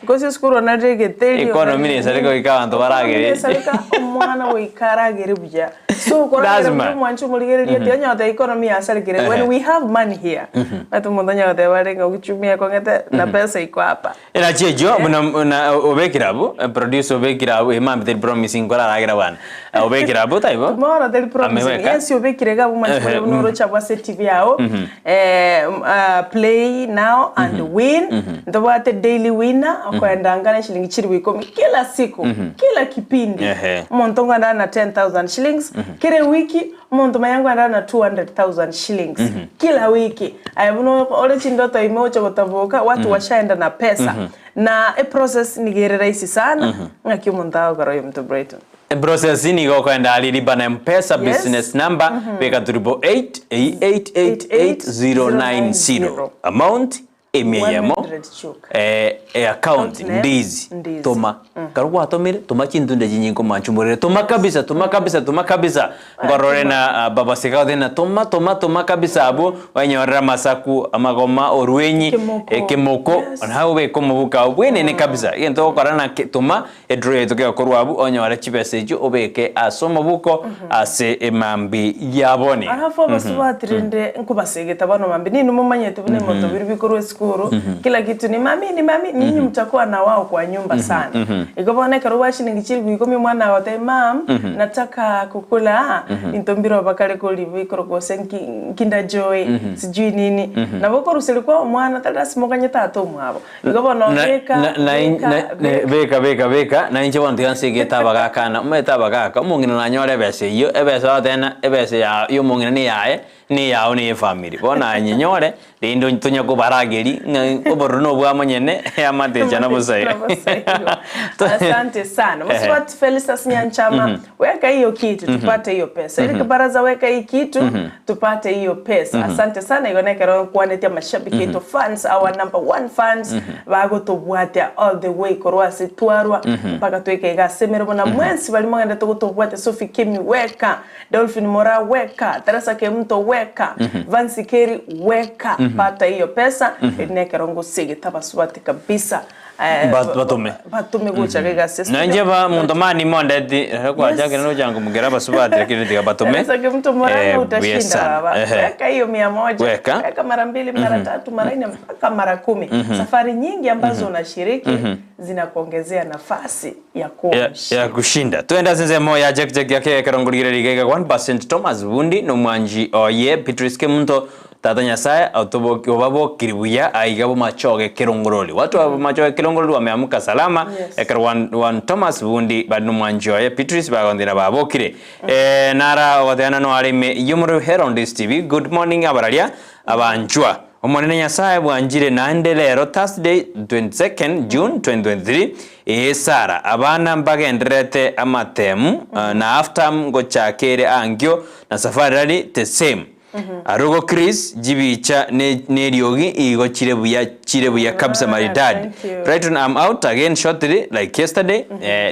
Gusii skuru na regete economy ni sariko ikabantu baragire sarika omwana we karagire buja so koragira mwanchu muligere ria nyota economy ya sarikire when we have money here atu mundanya de barenga ukichumia kongete na pesa iko hapa ina chejo muna obekirabu producer obekirabu imam the promising kola ragira bana obekirabu taibo tomorrow the promising yes obekirega bumanchu bunoro chabwa TV yao play now and win ndobate daily winner kwenda ngana shilingi chiri wikomi kila siku kila kipindi monto ngana na 10,000 shillings kile wiki monto mayangu ngana na 200,000 shillings kila wiki ayibuno ole chindoto imocha gotavuka watu washaenda na pesa na process ni gere rahisi sana ngaki montao karo mto Brighton process ni go kwenda alilipa na M-Pesa business number beka 888888090 amount emiyemo account Ndizi toma karuwa atomire toma chintunde jinyinko manchumurire toma kabisa ngorore na baba sekao na toma kabisa abo wanyorera masaku amagoma orwenyi kemoko nawe be komubuka obwene ne kabisa yento korana toma edre toke korwa abu onyora chipesejo obeke asomobuko ase emambi yabone arafo basubatrinde nkubasegeta bano mambi nini mumanyete bune moto biribikoro kila kitu ni mami ninyi mtakuwa na wao kwa nyumba sana ikobone karuwa shilingi chiri gwikomi mwana wote mam nataka kukula intombiro bakale ko libikoro ko senki kinda joy sijui nini na boko ruselikuwa mwana tada simokanye tato mwabo ikobona beka na inje wantu yansegeta bagakana umeta bagaka umungina nanyore bese iyo ebese watena ebese ya yo mungina ni yawe ni family bona nyinyore lindo ntunya ko barageri oboruno bwa monyene ya mateja na busai asante sana mswat Felicitas Nyanchama weka hiyo kitu tupate hiyo pesa ili baraza weka hii kitu tupate hiyo pesa asante sana ionekero kuanetia mashabiki to fans our number 1 fans bago to bwata all the way korwasi twarwa mpaka tuweke gasemero bona mwensi balimwenda to bwata Sophie Kimi weka Dolphin Mora weka Teresa Kemto weka Vansi Keri weka pata hiyo pesa inekero ngusige tabaswati kabisa batume guchaga sisi nanjeba mundomani mondeti kwa jage no jangu mugera basubati kiri batume sasa mtu mmoja utashinda baba weka hiyo 100 weka mara 2 mara 3 mara 4 mpaka mara 10 safari nyingi ambazo unashiriki zinakuongezea nafasi ya kushinda tuenda senze moya jack yake karongurire ligega 1% Thomas Bundi no mwanji oye Patrice Munto tatanya saya autoboki obabo kiribuya aigabo machoge kirongoroli watu wa machoge kirongoroli wameamuka salama ekar one Thomas Bundi badu mwanjoye Patrice bagondira babokire nara wadana no alime yumuru Herald TV good morning abaralia abanjwa omonene nyasaye bwanjire nandelero Thursday 22nd June 2023 Sara abana mbagenderete amatemu na after ngochakere angyo na safari rally the same arugo Chris jibicha neriogi igo chirebuya kabisa maridadi Brighton I'm out again shortly like yesterday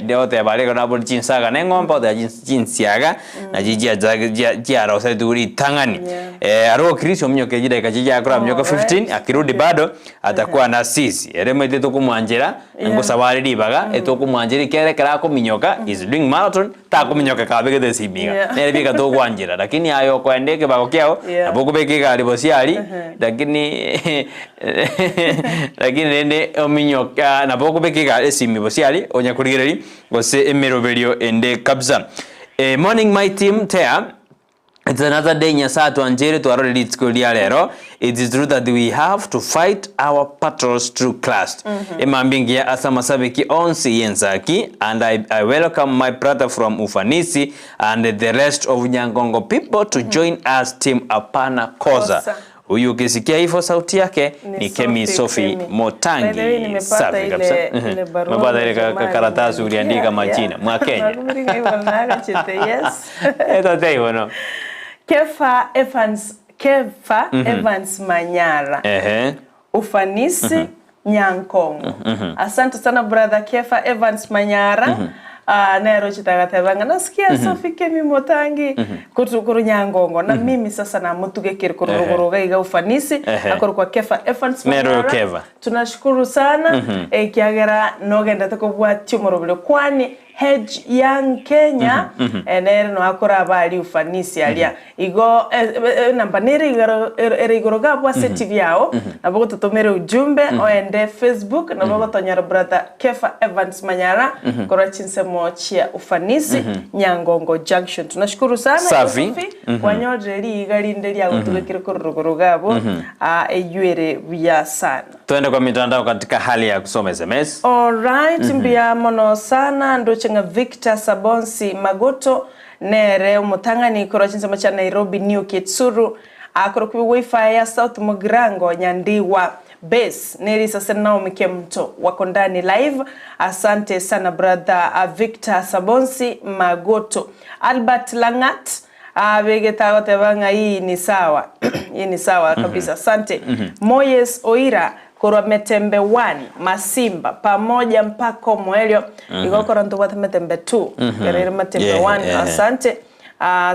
deote bale gona bol jinsaga nengomba da jinsiaga na jijia rosa duri tangani arugo Chris omnyoke jida kajija akora mnyoka 15 akirudi bado atakuwa na sisi eremete to kumwanjera ngo sawari dibaga etoko mwanjeri kere kara ko minyoka is doing marathon ta ko minyoka kabege de sibiga nere biga to kwanjera lakini ayo kwendeke bagokya yao aboko beke kali bosiali lakini nende ominyoka naboko beke kali simi bosiali onya kurigireri gose emeroberio ende kabza. Morning my team there. It's another day Nyasatu Anjere to our elite school lero. It is true that we have to fight our battles through class. Emambingia asamasabiki onsi Ensakia, and I welcome my brother from Ufanisi and the rest of Nyangongo people to join us team Apana Koza. Huyu ukisikia hivyo sauti yake ni Kemi Sophie Motangi. Safi kabisa. Mabada ile karatasi uliandika majina mwa Kenya. Yes. Eto tei no. Kefa Evans Manyara. Ufanisi Nyankongo. Asante sana brother Kefa Evans Manyara. Nero chitagatebanga nasikia Sophie Kemi Motangi kuru Nyangongo na mimi sasa na mutugekira kururuga iga Ufanisi akoro kwa Kefa Evans Manyara. Tunashukuru sana kiagera nogenda tukobwatyo morobile kwani Hedge Young Kenya nere no akora abali Ufanisi alia igo namba nere igoroga bwa TV yao nabwo tutomere ujumbe oende Facebook nabwo tonyara brother Kefa Evans Manyara kora chinsemo chia Ufanisi Nyangongo Junction. Tunashukuru sana Sophie wanyoderi igalinde lya gutugekira kururuga abo eyuere bya sana. Tuende kwa mitandao katika hali ya kusoma SMS. Alright, mbia mono sana ndo chenga Victor Sabonsi Magoto nere umutangani koro chinsema cha Nairobi New Kitsuru akoro kubi wifi ya South Mugrango Nyandiwa base neri sasa nao mikemto wako ndani live. Asante sana brother Victor Sabonsi Magoto. Albert Langat vegeta wote banga hii ni sawa. Hii ni sawa kabisa. Asante. Moyes Oira Koro Metembe 1 Masimba pamoja mpako Moelio igokora ndo wata Metembe 2 Kerere Metembe 1 asante.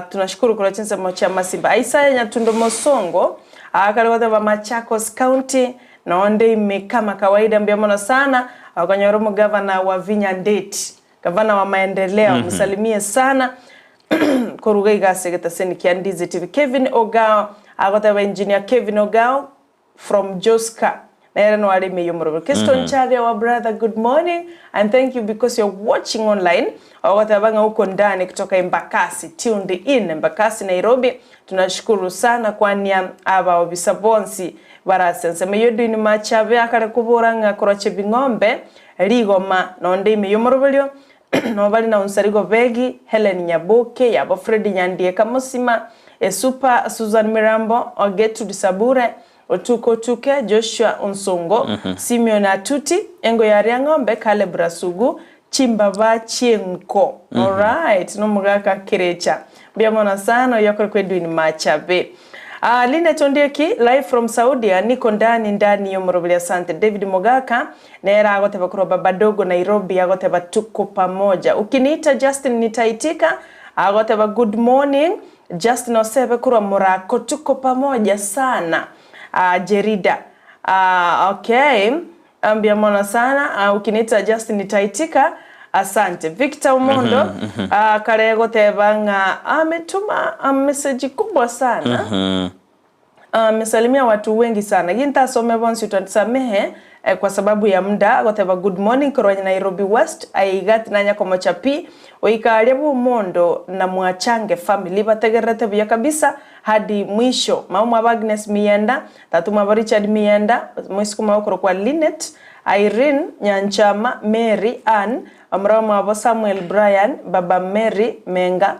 Tunashukuru kwa chinsa mocha Masimba Isaya Nyatundo Mosongo akali wata wa Machakos County na onde ime kama kawaida mbiamono sana akanyoromo governor wa Vinya Ndeti governor wa maendeleo msalimie sana koruga igasegeta seni kia Ndizi TV. Kevin Ogao akota wa engineer Kevin Ogao from Joska Nereno alime yomoro. Keston Charia wa brother, good morning and thank you because you're watching online. Watabanga huko ndani kutoka Embakasi, tuned in Embakasi Nairobi. Tunashukuru sana kwani aba obisabonsi barasense meyodu ni machabe akare kuboranga koroche bingombe rigoma nonde imeyomoro no bali na unsarigo begi Helen Nyaboke yabo Fred Nyandie Kamusima Super Susan Mirambo Ogetu Disabure Otuko Tuke Joshua Unsongo Simeon Atuti Engo ya ngombe Kale Brasugu Chimbaba Chienko. Alright, no mugaka kirecha biamona sana yakore kwedu ni machabe. Line Tondeki live from Saudi niko ndani yomorobili. Asante David Mogaka nera agote bakuro babadogo Nairobi agote batuko pamoja. Ukiniita Justin nitaitika agote ba good morning Justin osebe kuro Morako tuko pamoja sana. Jerida okay ambiamona sana ukiniita Justin nitaitika. Asante Victor Umondo karego tebanga ametuma message kubwa sana. Amesalimia watu wengi sana. Ginta some bonsi utanisamehe kwa sababu ya muda. Goteba good morning koranya Nairobi West aigati nanya komochapi oikalebu Umondo na Mwachange family bategerete bya kabisa hadi mwisho. Mama Agnes Mienda tatuma Richard Mienda mwisikuma okoro kwa Linet Irene Nyanchama Mary Ann Amrama wa Samuel Brian Baba Mary Menga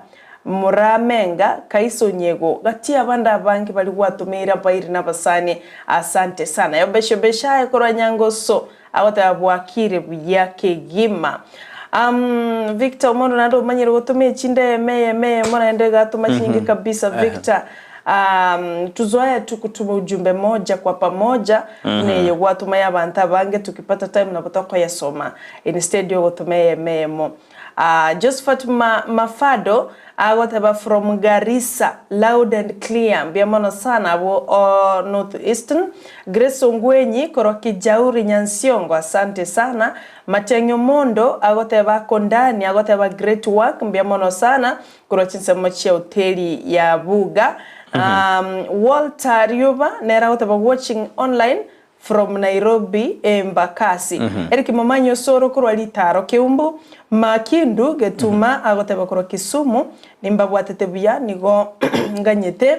Muramenga Kaiso Nyego gatia banda banki bali watumira bairi na basani. Asante sana yobeshobesha ekora nyangoso awata bwakire buyake gima. Victor Mondo nando manyiro gotume chinde meye mona endega tumachingi kabisa Victor. Tuzoea tukutuma ujumbe moja kwa pamoja ne watu maya banta bange tukipata time na kutoka ya soma instead yo gotume memo. Josephat Mafado whatever from Garissa loud and clear biamono sana abo northeastern. Grace Ongwenyi koroki Jauri Nyansiongo asante sana. Matenyo Mondo whatever kondani whatever great work biamono sana kurochinsa mochi hoteli ya Buga Walter Yuba nera goteba watching online from Nairobi Embakasi. Eriki mamanyo soro kurwa litaro keumbu makindu getuma agoteba kurwa Kisumu nimbabwatete buya nigo nganyete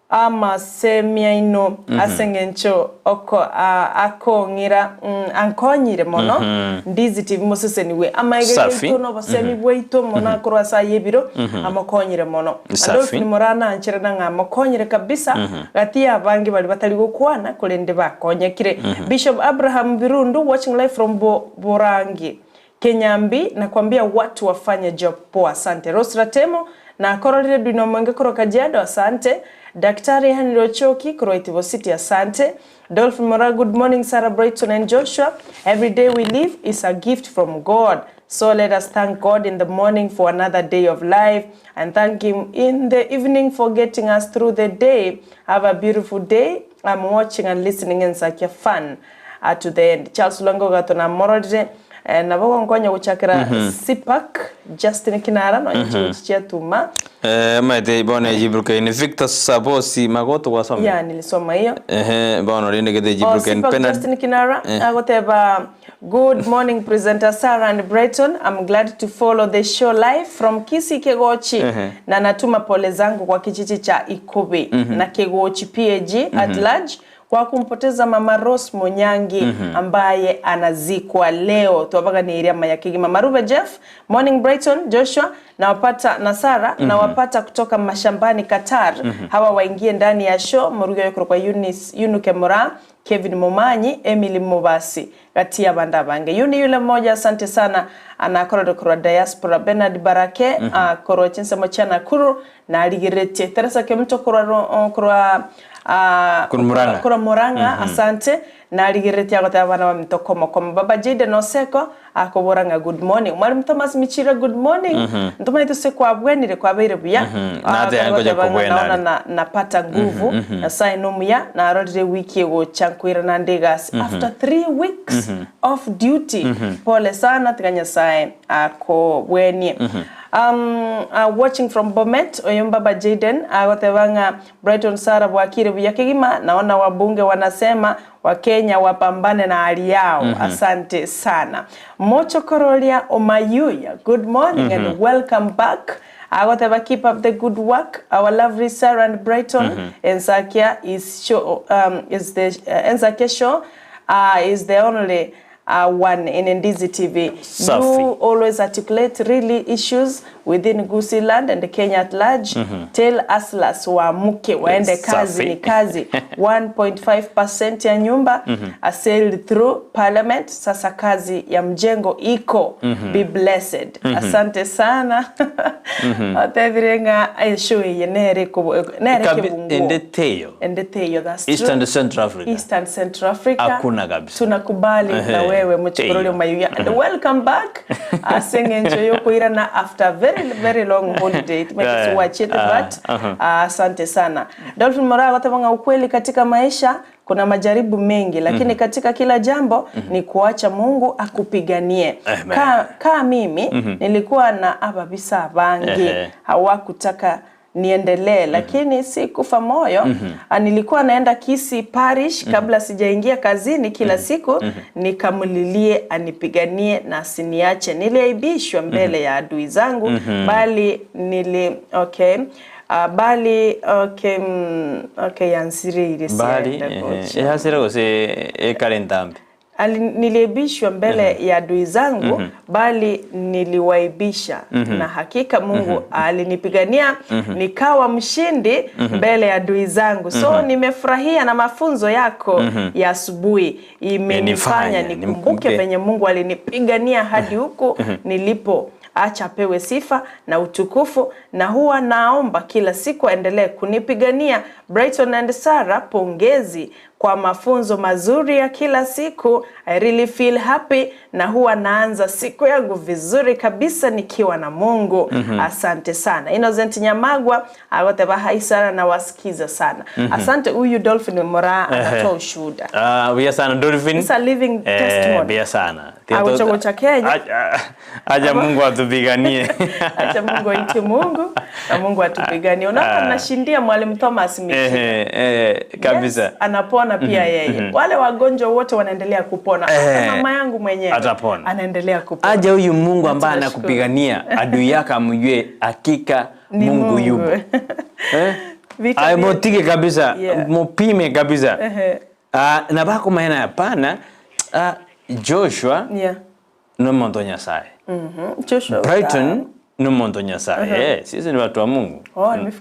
ama semia ino asengencho oko akongira ankonyire mono Ndizi TV Moses niwe ama egento no basemi bweito mona kurwa sa yebiro amakonyire mono Adolphe Morana anchira nga amakonyire kabisa gati abangi bali batali gukwana kulende bakonyekire Bishop Abraham Birundu watching live from Borangi Kenyambi na kwambia watu wafanye job poa. Asante Rosra Temo na kororire duno mwenge kuro Kajiado. Asante Daktari Henry Ochoki Kroitivo City. Asante Dolph Mora. Good morning Sarah, Brighton and Joshua. Every day we live is a gift from God, so let us thank God in the morning for another day of life and thank him in the evening for getting us through the day. Have a beautiful day. I'm watching and listening in Ensakia fun to the end. Charles Longo gatona morode na bako nkonya guchakira Sipak Justin Kinara no nchichia tuma maite bone jibruke ni Victor Sabosi magoto kwa soma ya nilisoma hiyo bone rinde gede jibruke penalty Justin Kinara agoteba good morning presenter Sarah and Brighton. I'm glad to follow the show live from Kisii Kegochi na natuma pole zangu kwa kijiji cha Ikobe na Kegochi PAG at large kwa kumpoteza Mama Rose Monyangi ambaye anazikwa leo. Tuwabaga ni area mayakigi Mama Rube Jeff. Morning Brighton, Joshua na wapata na Sarah na wapata kutoka mashambani Qatar. Hawa waingie ndani ya show. Muruga yokoro kwa Yunuke Mora, Kevin Momanyi, Emily Mobasi katia banda bange. Yule mmoja asante sana anakoro kwa diaspora Bernard Barake koro chense mochana kuru na aligirete Teresa Kemto kwa Muranga asante na aligirete yagote abana bamitokomo kwa Baba Jade Noseko akoboranga good morning. Mwalimu Thomas Michira good morning. Ntuma itu se kwa bwenire kwa beire buya na ngoja kubwena na napata nguvu na sai nomuya na rodire wiki ego chankwira na ndegas after 3 weeks of duty. Pole sana tiganya sai akobweni. Watching from Bomet Oyumbaba Jaden agotebanga Brighton Sarah Bwakire Buyakigima. Naona wabunge wanasema Wakenya wapambane na hali yao. Asante sana. Mocho Korolia Omayuya good morning and welcome back. Whatever, keep up the good work. Our lovely Sarah and Brighton Ensakia is show the Ensakia show is the only one in Ndizi TV. You always articulate really issues within Gusii land and Kenya at large. Tell Aslas wa muke waende kazi ni kazi. 1.5% ya nyumba sailed through parliament. Sasa kazi ya mjengo iko. Be blessed. Asante sana. Otevirenga show ye nere kebungo. Endeteyo, that's true. Eastern Central Africa. Eastern Central Africa. Hakuna kabisa. Tunakubali na wewe Muchikorole Mayuya. And welcome back. Asengencho yoko irana after very long holiday. Tumekisi wachete but asante sana. Dolphin Mora watabanga ukweli katika maisha kuna majaribu mengi lakini katika kila jambo ni kuacha Mungu akupiganie. Mimi nilikuwa na ababisa bangi hawakutaka niendelee lakini si kufa moyo. Nilikuwa naenda Kisii Parish kabla sijaingia kazini kila siku nikamulilie anipiganie na asiniache. Niliaibishwa mbele ya adui zangu bali yansiri ile hasira gose kalentambe niliaibishwa mbele ya adui zangu bali niliwaibisha na hakika Mungu alinipigania nikawa mshindi mbele ya adui zangu. So nimefurahia na mafunzo yako ya asubuhi imenifanya nikumbuke venye Mungu alinipigania hadi huko nilipo. Acha pewe sifa na utukufu na huwa naomba kila siku endelee kunipigania. Brighton and Sarah pongezi kwa mafunzo mazuri ya kila siku. I really feel happy na huwa naanza siku yangu vizuri kabisa nikiwa na Mungu. Asante sana. Innocent Nyamagwa agote bahai sana na wasikiza sana. Asante huyu Dolphin Mora anatoa ushuhuda. Bia sana Dolphin. It's a living testimony. Bia sana. Acha cha Kenya. Acha Mungu atupiganie. Acha Mungu aite Mungu na Mungu atupiganie. Unaona nashindia Mwalimu Thomas Miki. Kabisa. Yes, anapona pia yeye. Wale wagonjwa wote wanaendelea kupona. Mama yangu mwenyewe atapona. Anaendelea kupona. Aje huyu Mungu ambaye anakupigania adui yako amjue hakika Mungu yupo. Ai motike kabisa, mopime kabisa. Na bako maana hapana Joshua no muntu Nyasaye. Joshua Brighton no muntu Nyasaye. Sisi ni watu wa Mungu.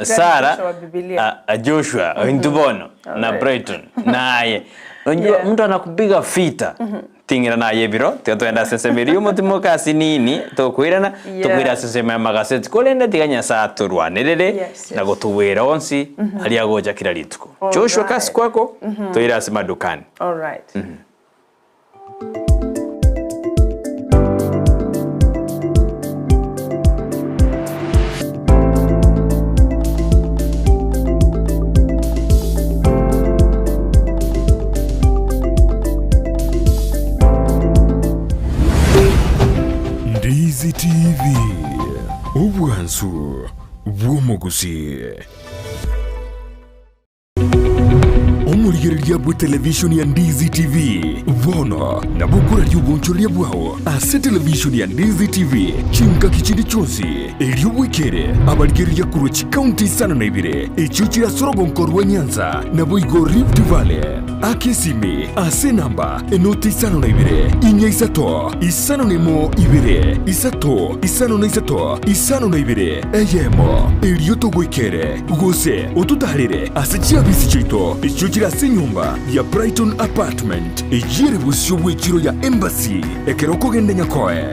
Sara Joshua Ntubono na Brighton naye. Unajua mtu anakupiga vita. Tingira na yebiro tuenda sesemeri umutimo kasi nini tokwirana tokwira sesema magaseti kolenda tiganya saa turwanirere na gutuwira onsi ali agoja kila lituko Joshua kasi kwako toira sema dukani. All right. Ndizi TV Ubwansu Gusii Omurigereria bwa television ya Ndizi TV Vono na bukura ry'ubunchoria bwao ase television ya Ndizi TV chinka kichindi chonsi elio wikere abarigereria kuruchi county sana na ibire echuchira sorogonko rwa Nyanza na boigo Rift Valley akesime ase namba enoti sana na ibire inya isato isano nemo ibire isato isano na isato isano na ibire eyemo elio to wikere gose otutarire ase chiabisi chito echuchira ase nyumba ya Brighton apartment ejire busyo bwechiro ya embassy ekeroko gende nyakoe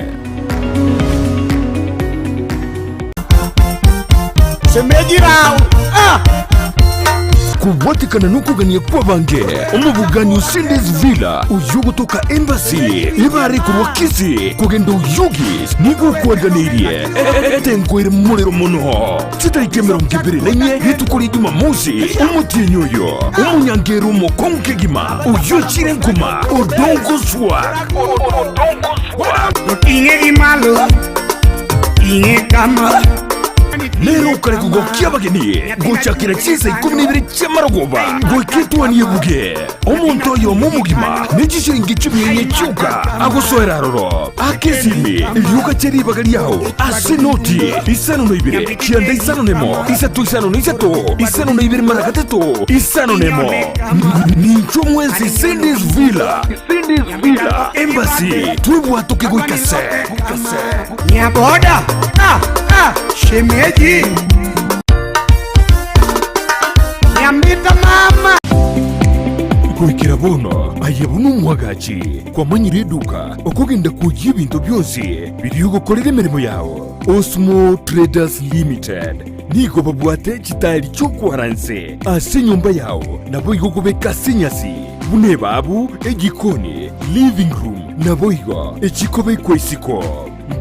Semejirao kuwatikana nukugania kwa bange omubugani usindes villa uyugu toka embassy ibari kurwa Kisii kugenda uyugis nigo kuwaganirie etenkwere mulero mono sitarikemero mkibiri nenye hitukuri Jumamosi umutie nyoyo umunyangero mokongegima uyuchire nkuma odongo swag Inge imalo Inge kama Lero kare kugokia bageni gochakira chisa 12 cy'amarogoba goikitwaniye buge omuntu yo mumugima n'igishenge cy'ubiyenye cyuka agosoera roro akizimi iliuka cheri bagari yaho asenoti isano no ibire cyanda isano nemo isatu isano no isato isano no ibire mara gatatu isano nemo nincho mwezi Sindis Villa embassy twibwa toke goikase Nyaboda shemeji Nyamita mama Kuikira bono ayebunu mwagachi kwa manyire duka okugenda kujya ibintu byose biri gukorera imirimo yawo Osmo Traders Limited nigo babwate kitali cyo kwaranse ase nyumba yawo nabo igokubeka sinyasi bune babu egikoni living room nabo igo ekikobe kwesiko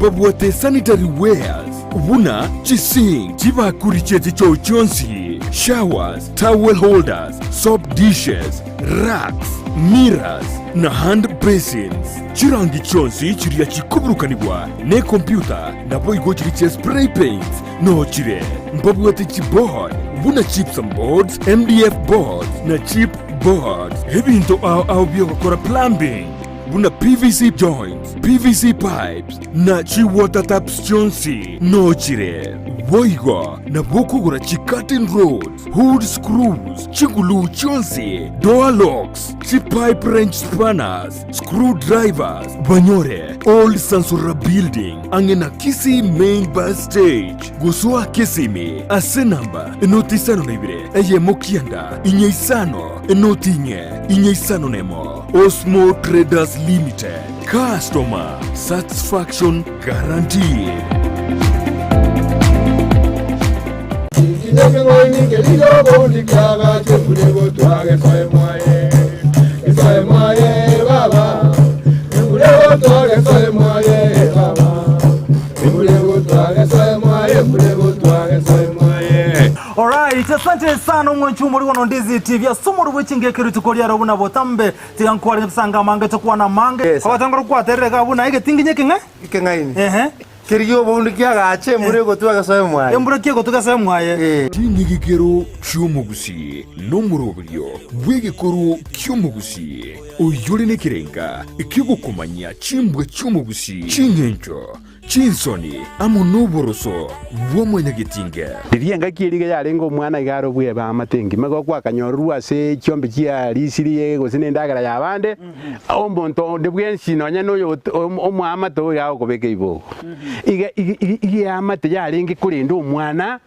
babwate sanitary wares Buna chising chibakuri cheti cho chonsi showers, towel holders, soap dishes, racks, mirrors na hand basins chirangi chonsi chiria chikuburukanibwa ne computer na boigo chiri spray paints no chire mbabwate chipboard buna chips and boards MDF boards na chip boards ebinto au biokora plumbing buna PVC joints, PVC pipes, na chi water taps chonsi, no chire. Boigo, na bokugura chi curtain rods, hood screws, chigulu chonsi, door locks, chi pipe wrench spanners, screwdrivers, banyore, old Sansura building, angena Kisii main bus stage, gusua Kisimi, ase namba, enoti sano nebire, eye mokianda, inye isano, enoti inye isano nemo. Osmo Traders Limited. Customer satisfaction guaranteed. Ndege ngoni ngeliyo bondi kaga chefule botwage soe mwaye soy moye baba. Mule butwa que soy moye baba. Mule butwa que soy moye, mule butwa que soy moye. Alright, asante sana mwanchu muri wono Ndizi TV. Asomo rubwichinge kiritukolia robuna botambe. Tiyankwali nsanga mange tokuwa na mange. Abatangoro kwa tereka buna ige tinginye kinga? Ikengaini. Kiriyo bundikia gache muri gutwa que soy moye. Embura kiego tugasaye mwaye. Tinigikero cy'umugusi n'umurobilyo w'igikoro cy'umugusi uyuri n'ikirenga ikigukumanya cimbwe cy'umugusi cinyenjo cinsoni amunuboroso w'umunyagitinga Rienga kiriga yarengo mwana igaro bwe ba matengi mego kwa kanyorwa se cyombe kia risiriye gosine ndagara yabande aho mbonto ndebwensi nonya no omwama to yawo kobeke ibo ige amate yarenge kurinda umwana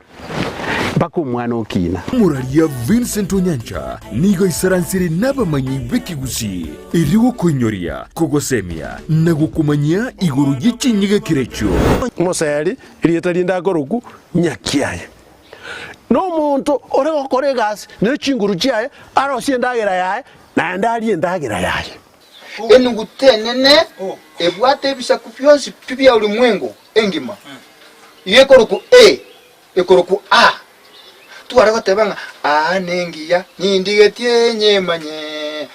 bako umwana okina muraria Vincent Onyancha nigo isaransiri n'abamanyi b'ikigusi iriwo konyoria kogosemia na gukumanya iguru y'ikinyiga kirecho Moseri irieta rindagoroku nyakiaye no muntu ore gukora gas ne chinguru chiaye arosie ndagera yaye na ndari ndagera yaye enugutenene ebwate bisaku byose bibya ulimwengu engima yekoroku ekoroku tuarego tebanga nengiya nindigetie nyemanye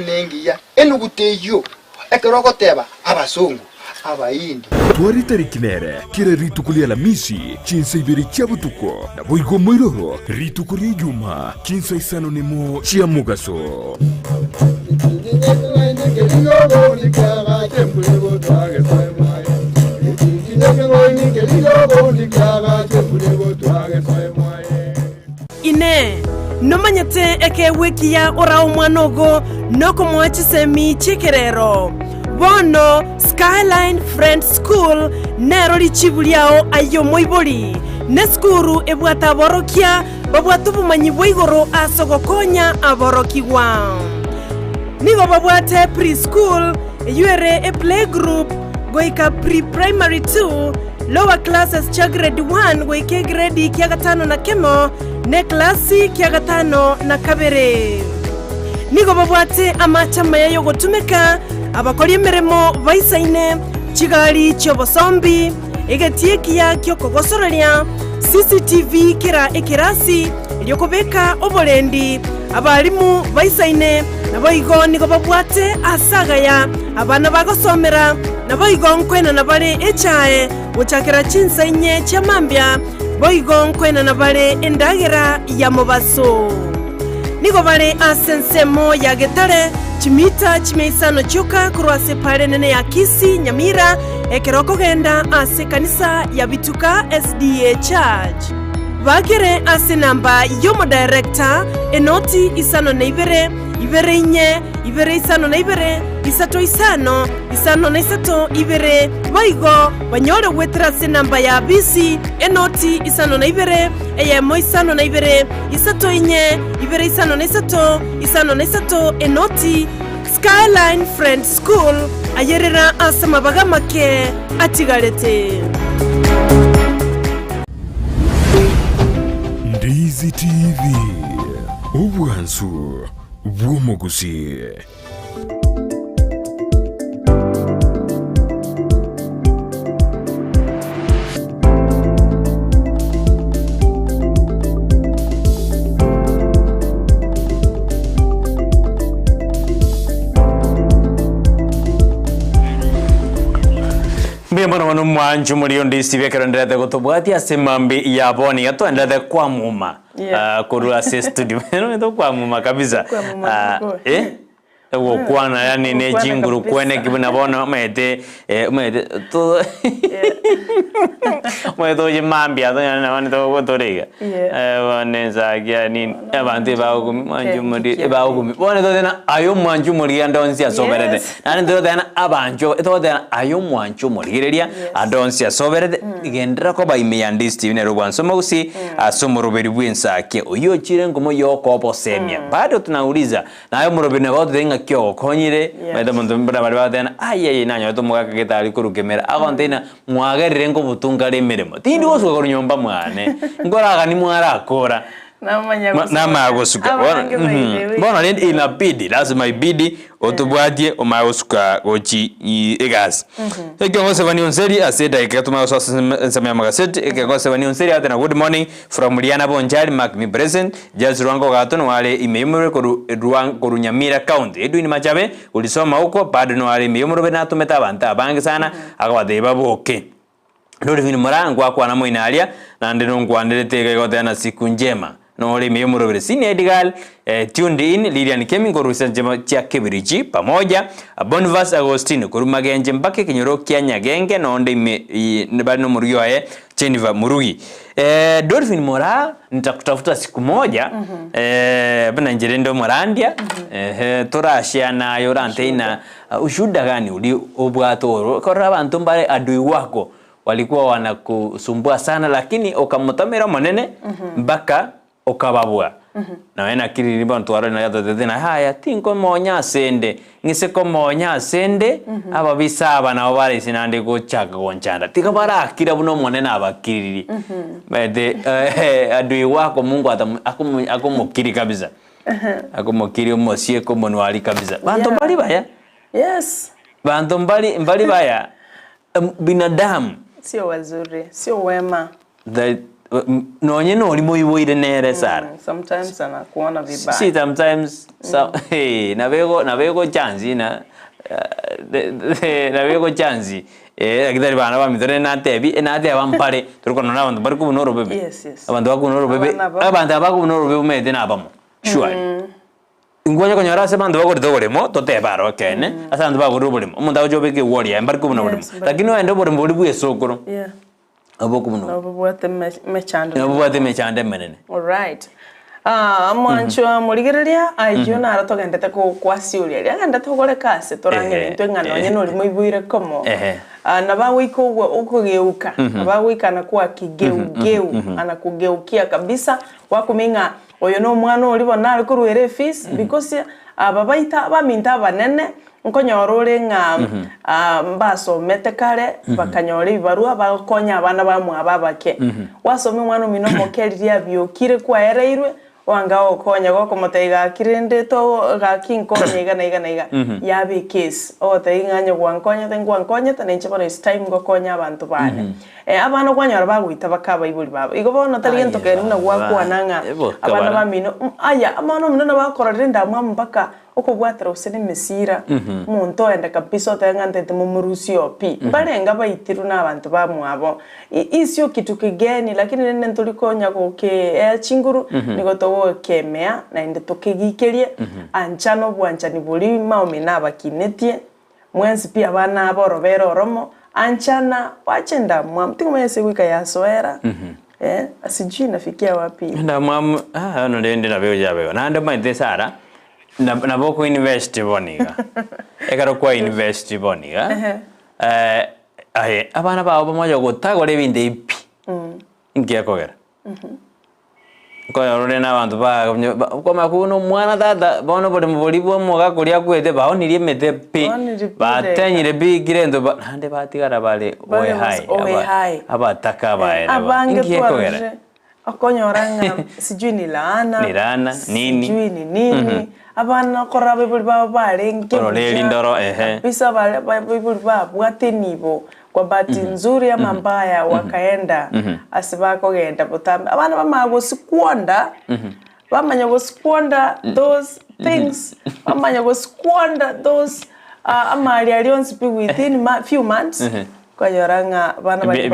nengiya enuguteyo ekeroko teba abasungu abaindi twari tarikinere kira ritukulia Alhamisi chinsa ibiri cyabutuko na boigo moiroro ritukulia Juma chinsa isano nemo chia mugaso ine nomanyete eke wekia ora omwanogo noko mwachisemi chikerero bono Skyline Friends School nero lichibuliao ayo moiboli ne skuru ebwata borokia babwatu bumanyi bwigoro asogokonya aborokiwa nigo babwate preschool yuere a playgroup goika pre-primary 2 lower classes cha grade 1 goike grade kia gatano na kemo ne klasi kia gatano na kabere nigo babwate amachama yayo gotumeka abakora emirimo baisaine kigali cy'obosombi egetiekia kyokogosororia CCTV kira ekirasi lyokobeka obolendi abalimu baisaine naboigo nigo babwate asagaya abana bagosomera naboigo nkwena nabale echae uchakira chinsa inye chamambya boigo nkwena nabale endagera ya mobaso nigo bale asensemo ya getare chimita chimeisano choka kurwase pale nene ya Kisii Nyamira ekeroko genda ase kanisa ya Bituka SDA Church bagere ase namba yomo director enoti isano na ibere inye ibere isano na ibere isato isano na isato ibere baigo banyore wetra se namba ya BC enoti isano na ibere eyemo isano na ibere isato inye ibere isano na isato enoti Skyline Friends School ayerera asama bagamake atigarete Ndizi TV ubwansu bw'umugusi Mbona wano mwanju muri Ndizi TV kerendete gutubwati asemambi yaboni atwendete kwa muma kurula se studio ndo kwa muma kabisa Ewo kwana yani ne jinguru kwene kibuna bona mete to mwedo jimambi ato yana wani to gotorega Ensakia ni abante ba ogumi manju muri ba ogumi bona to dena ayo manju muri andonsi asoberede nani to dena abanjo to dena ayo manju muri reria andonsi asoberede igendera ko ba ime Ndizi TV ne rubwanso mogusi asomuruberi bw'Ensakia uyo chire ngomo yoko obosemia bado tunauliza na ayo muruberi na bodo denga kyo konyire meda muntu mbara bari badena aye nanyo to muga kageta kurukemera agontena mwagerire ngo butunga remeremo tindi wose ko nyomba mwane ngoraga ni mwara akora na magosuka bona ni inabidi lazima ibidi otubwatie omagosuka gochi egas ekyo sevani onseri aseda ekatuma samya magaseti ekyo sevani onseri atena good morning from Liana Bonjari mark me present just Rwango gato no wale imeyumure koru Nyamira County edu ni machabe ulisoma huko bado no wale imeyumure na tumeta abantu abange sana akabadeba boke ndori vini murango akwana moinalia na ndino ngwandelete gote na siku njema no ole meyumurobere sini Edgar tuned in Lilian Kemingo rusanje cha Kebirichi pamoja Boniface Agostino kurumagenje mpake kinyoro kya Nyagenge no onde bali no murugi wae Jennifer Murugi Dolphin Mora nitakutafuta siku moja bana njerendo Morandia torashia na yorante ina ushuda gani uli obwato kora abantu mbale adui wako walikuwa wanakusumbua sana lakini ukamutamira manene mpaka ukababua na wena kiri riba ntwara na yado tena haya tinko monya sende ngise ko monya sende aba bisaba na obare sinande go chaka gonchanda tikabara akira buno monene abakiriri bede adui wako Mungu akumukiri kabisa akumukiri umosie ko monwali kabisa bantu bali baya yes bantu bali baya binadamu sio wazuri sio wema nonye no limo iboire nere sara sometimes anakuona vibaya sometimes nabego chanzi nabego chanzi akidari bana ba mitore na tebi na te abampare turuko nona abantu bari kubunoro bebe yes abantu bakunoro bebe abantu abakubunoro bebe umede nabamo sure ngonya konyara se bantu bagore dogoremo tote baro kene asantu bagore bolemo umuntu ajobeke wori ambari kubunoro bolemo lakini wende bolemo boli bwesokoro aboku muno nabubwate mechande menene all right mwancho murigereria ayona aratogendete ko kwasiuria agenda togore kase torangire into ngano nyene uri muibuire komo nabawiko ukugeuka nabawika na kwa kigeu anakugeukia kabisa wakuminga oyo no mwana ulibona ari kuruere fees because ababaita baminta banene nkonyorore nga mbaso metekare bakanyore bibarua bakonya abana bamwe ababake wasome mwana mino mokeriria byokire kwa ereirwe wanga okonya goko motaiga kirende to gakinkonya iga yabe case otaiga gwankonya tengwankonya tanenche bano is time gokonya abantu bane abana kwanyora bagwita bakaba ibuli baba igo bono taliento kenuna gwakwa nanga abana bamino aya amano mino bakororere ndamwa mpaka okubwatira usene mesira muntu enda kabisa otangante mumurusi opi barenga baitiru n'abantu bamwabo isyo kitu kigeni lakini nene ntulikonya koke chinguru nigotowo kemea na ende tokigikerie anchano bwanchani buli maome nabakinetie mwensi pia bana aborobero oromo anchana wachenda mwamtingomese wika ya soera asijui nafikia wapi nda mwam no ndende na beo jabe na ndo maite sara na boko invest boniga ekaro kwa invest boniga abana babo bamoja gotagore binde ipi ngiye kogera ko yorore na bantu ba ko makuno mwana dada bono bode mubolibo moga kuria kwete baonirie mete pi batenyire bigire ndo hande batigara bale oe hai abataka baere ngiye kogera akonyoranga sijui ni laana nini sijui ni nini abana korabe buli baba barenge ororeli ndoro bisa bali buli baba bwatenibo kwa bahati nzuri ama mbaya wakaenda asibako genda butambe abana bamago sikwonda bamanya go sikwonda those things bamanya go sikwonda those amali alionsi be within few months kwa yoranga bana bali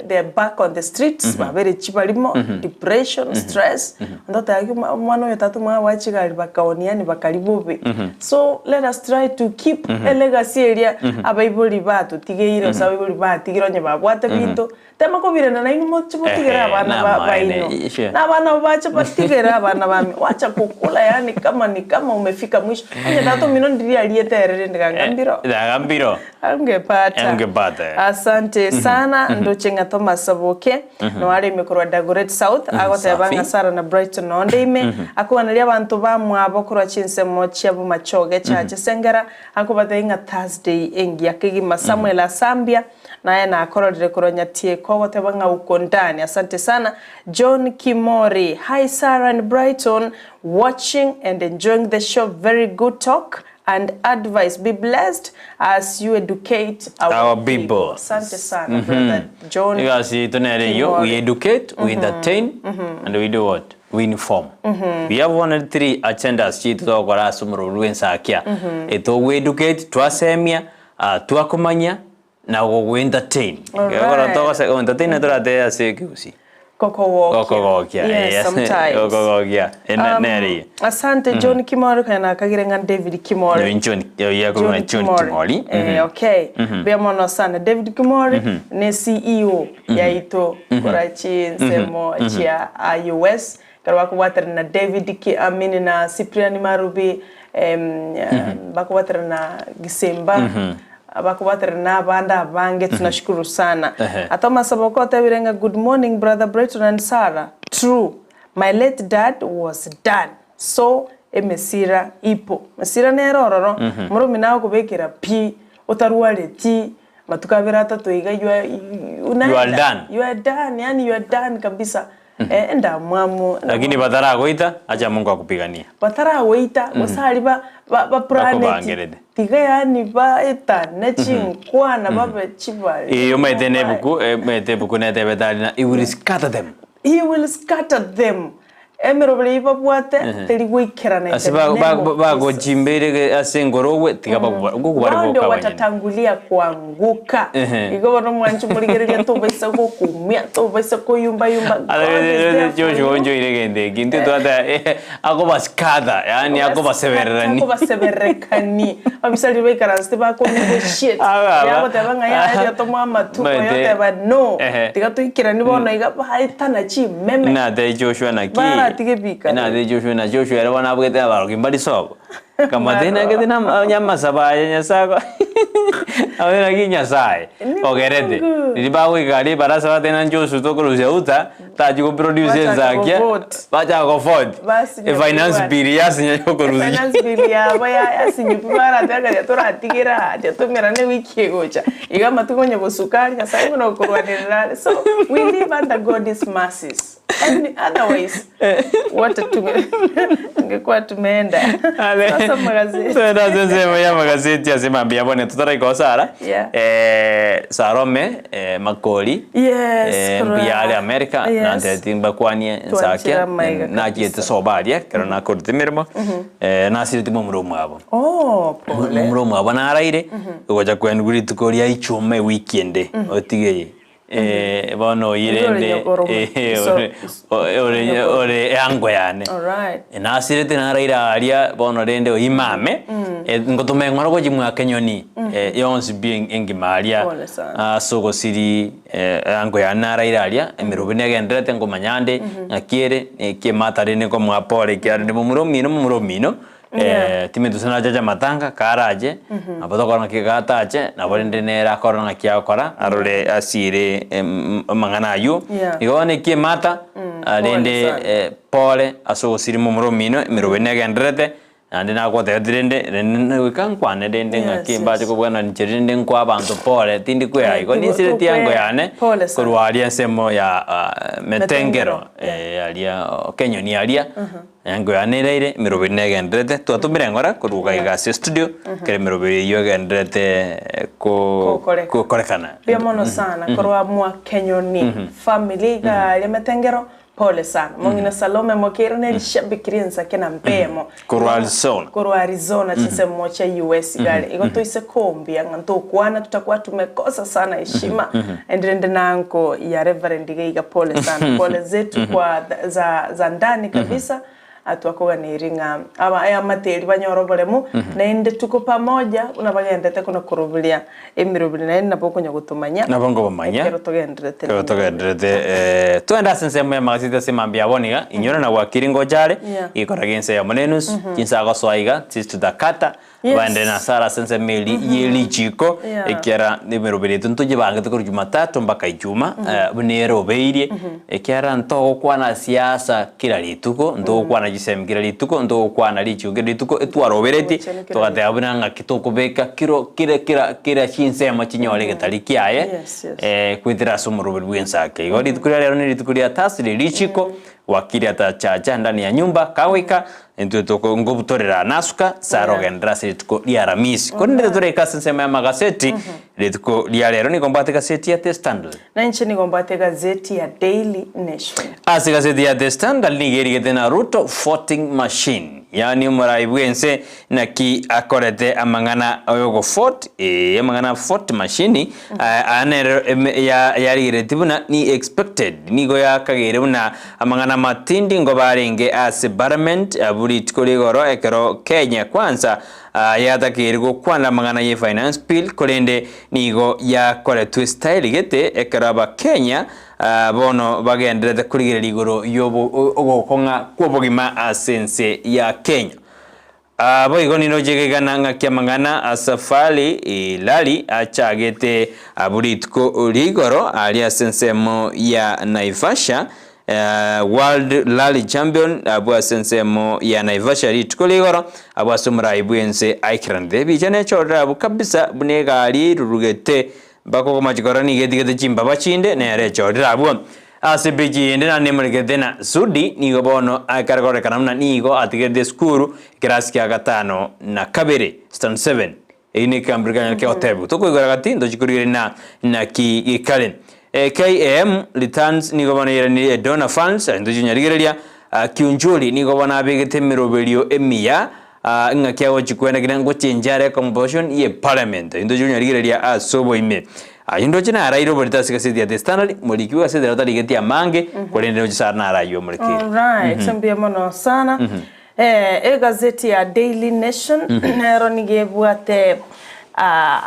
they back on the streets babere chibalimo depression stress ndota yaki mwana yatatu mwa wachigali bakaoniani bakalibobe so let us try to keep a legacy area abaibuli batu tigeire osabibuli batigiro nya babwate bintu tema ko birenda na inmo chibotigera abana baino na bana bacha batigera abana bami wacha kukula yani kama umefika mwisho anya tatu mino ndiri alieterere ndagambiro angepata asante sana ndo chenga Thomas Aboke no ari mikorwa Dagoretti South agotebanga Sara na Brighton no ndime akubanaria abantu bamwe abokorwa chinsemo chiabu machoge chaje sengera akubateinga Thursday engi akigima Samuel Asambia naye na akororire kuronya tie ko gotebanga uko ndani. Asante sana John Kimori. Hi Sarah and Brighton, watching and enjoying the show. Very good talk and advice. Be blessed as you educate our people. Asante sana brother John. You see we educate, we entertain, and we do what? We inform. We have 103 agendas chitu kwa sumuru Ensakia. Eto we educate, twasemia, twakomanya na we entertain. Kwa toka se entertain na turate ase Gusii. Kokowokia. Yes, sometimes. Kokowokia. Neri. Asante John Kimori kana kagirenga David Kimori. John Kimori. Okay. Biamono sana David Kimori ne CEO ya ito Korachi Nsemo chia US. Karwa kuwater na David Amini na Cyprian Marubi bakuwater na Gisemba. Abakubatera na banda bange tunashukuru sana. Atoma Sabokota birenga good morning brother Brighton and Sarah. True. My late dad was done. So emesira ipo. Mesira nerororo. Murumi nawo kubekera pi otaruale ti matukabira tatu iga you are done. You are done. Yani you are done kabisa. Enda mwamu lakini batara goita acha Mungu akupigania. Batara goita wasali ba planet. Tiga yani ba eta nechinkwana baba chibali. Iyo mete buku na tebetali na he will scatter them. He will scatter them. Emerobli babuate teligwikera na asiba bago jimbere asengorowe tiga wao watatangulia kuanguka igo no mwanchu muligereria to baisa ko kumia to baisa ko yumba jojo onjo iregende kintu to ata ako baskada yani ako baseverekani abisali bekara stiba ko shit ya botabanga ya to mama tu ko ya ba no tiga to ikira ni bono iga ba itana chi meme na de Joshua na ki na de Joshua era wana bwete abaro kimbali sobo kama tena que tena nyama sabaya nyasako awena kinya sai ogerede libawe gari para saba tena Joshua to kuluza taji ko producer Ensakia bacha ko ford e finance bill yasinya ko kuluza finance bill ya baya asinyu para taka ya tora tikira ya to mera ne wiki gocha iga matukonya bosukari nyasai no kurwanira. So we live under God's mercies. And otherwise, what tungekuwa tumeenda. Sasa magazeti. Sasa sema ya magazeti yasema mbia bwana tutarai Sara. Sarome Makoli. Yes. Mbia ale America na ntetimba kwani Ensakia na jete sobalia kana ko timirmo. Na sirtimo muromo abo. Oh, pole. Muromo abo na araire. Goja kwenguri tukoria ichume weekend otigeye. Bono irende ore yango yane nasirete naraira aria bono rende imame ngotume ngoro ko jimwa kenyoni yonsi being engimaria sogo siri yango yanaraira aria emirubine gendrete ngomanyande akiere ke matarene ko mwapore kyarinde mumuromino timetu sana jaja matanga karaje abadokora kigataje naborende nera korona kyakora arore asire mangana yu igone ki mata rende pole aso siri mumuromino mirobene gendrete ande nako tedirende rende wikankwane rende ngaki baje ko bwana ncherende nkwa abantu pole tindi kwe iko nisire tiango yane kurwaria nsemo ya metengero alia kenyoni alia yango yanereire mirobine gendrete twatumire ngora kuruga igase studio kere mirobire yo gendrete ko korekana bia mono sana korwa mwa kenyoni family ga ya metengero pole sana mongina Salome mokera ne shabikiri Ensakia na mpemo korwa Arizona chise mocha US gale iko toise kombi anganto kwana tutakuwa tumekosa sana heshima endende nanko ya Reverend Geiga pole sana pole zetu kwa za ndani kabisa atwakoga niringa aba materi banyorobolemu na inde tuko pamoja unabagendete kuna kurubulia emirubuli na inde napokunya gutumanya nabongo bamanya kero togendrete twenda sensemo ya magazeti semambia boniga inyora na wakiringo jare ikora gense ya monenus kinsa go swaiga tistu dakata bande na sara sense meli yeli chiko ekiara nimerobere tuntoje banga tukuru Jumatatu mpaka Ijumaa bunero beirie ekiara nto kwana siasa kila lituko ndo kwana jisem kila lituko ndo kwana lichu kila lituko etwarobereti tokate abunanga kitokubeka kira chinsema chinyole getalikiaye kwitira somurobere bwensake igori tukuria lero ni tukuria tasiri lichiko wakiri atachacha ndani ya nyumba kawika ndio toko ngobutorera nasuka sarogendra sitiko ya Alhamisi konde tore kasensema ya magazeti letiko ya lero ni kombate gazeti ya The Standard na nchini kombate gazeti ya Daily Nation gazeti ya The Standard ni geri tena Ruto voting machine yani muraibwense na ki akorete amangana oyogo fort amangana fort machine anero ya liretibuna ni expected nigo ya kagere buna amangana matindi ngo barenge as parliament aburi tikoligoro ekero Kenya kwanza yatakirgo kwana amangana ye finance bill kolende nigo ya kore twist style gete ekaraba Kenya bono bagendere kurigera ligoro yobo ogokonga kwobogima asense ya Kenya boigo nino jegegana ngakyamangana asafali lali achagete aburitko ligoro ali asensemo ya Naivasha World Rally Champion abwa sensemo ya Naivasha ritko ligoro abwa sumra ibwense Iceland bijane chodra abu kabisa bunega ali rurugete bako majigorani gedigede chimba bachinde ne are chodra abu asibiji ndena nemurigedena sudi nigo bono akaragore kanamna nigo atigede skuru graski agatano na kabere stand 7 ini kambriganya ke otebu toko igoragati ndojikurire na ki kalen KM returns nigo bono yere ni donor funds ndojinyarigereria kiunjuli nigo bono abegete miroberio emia ngakiago chikwenda kinango chenjare composition ye parliament ndojinyarigereria asobo ime ayindo china arairo borita sikasidi ya The Standard molikiwa sede rota ligeti ya mange kolende ojisarna arayo moliki alright sambia mono sana gazeti ya Daily Nation nero nigebwate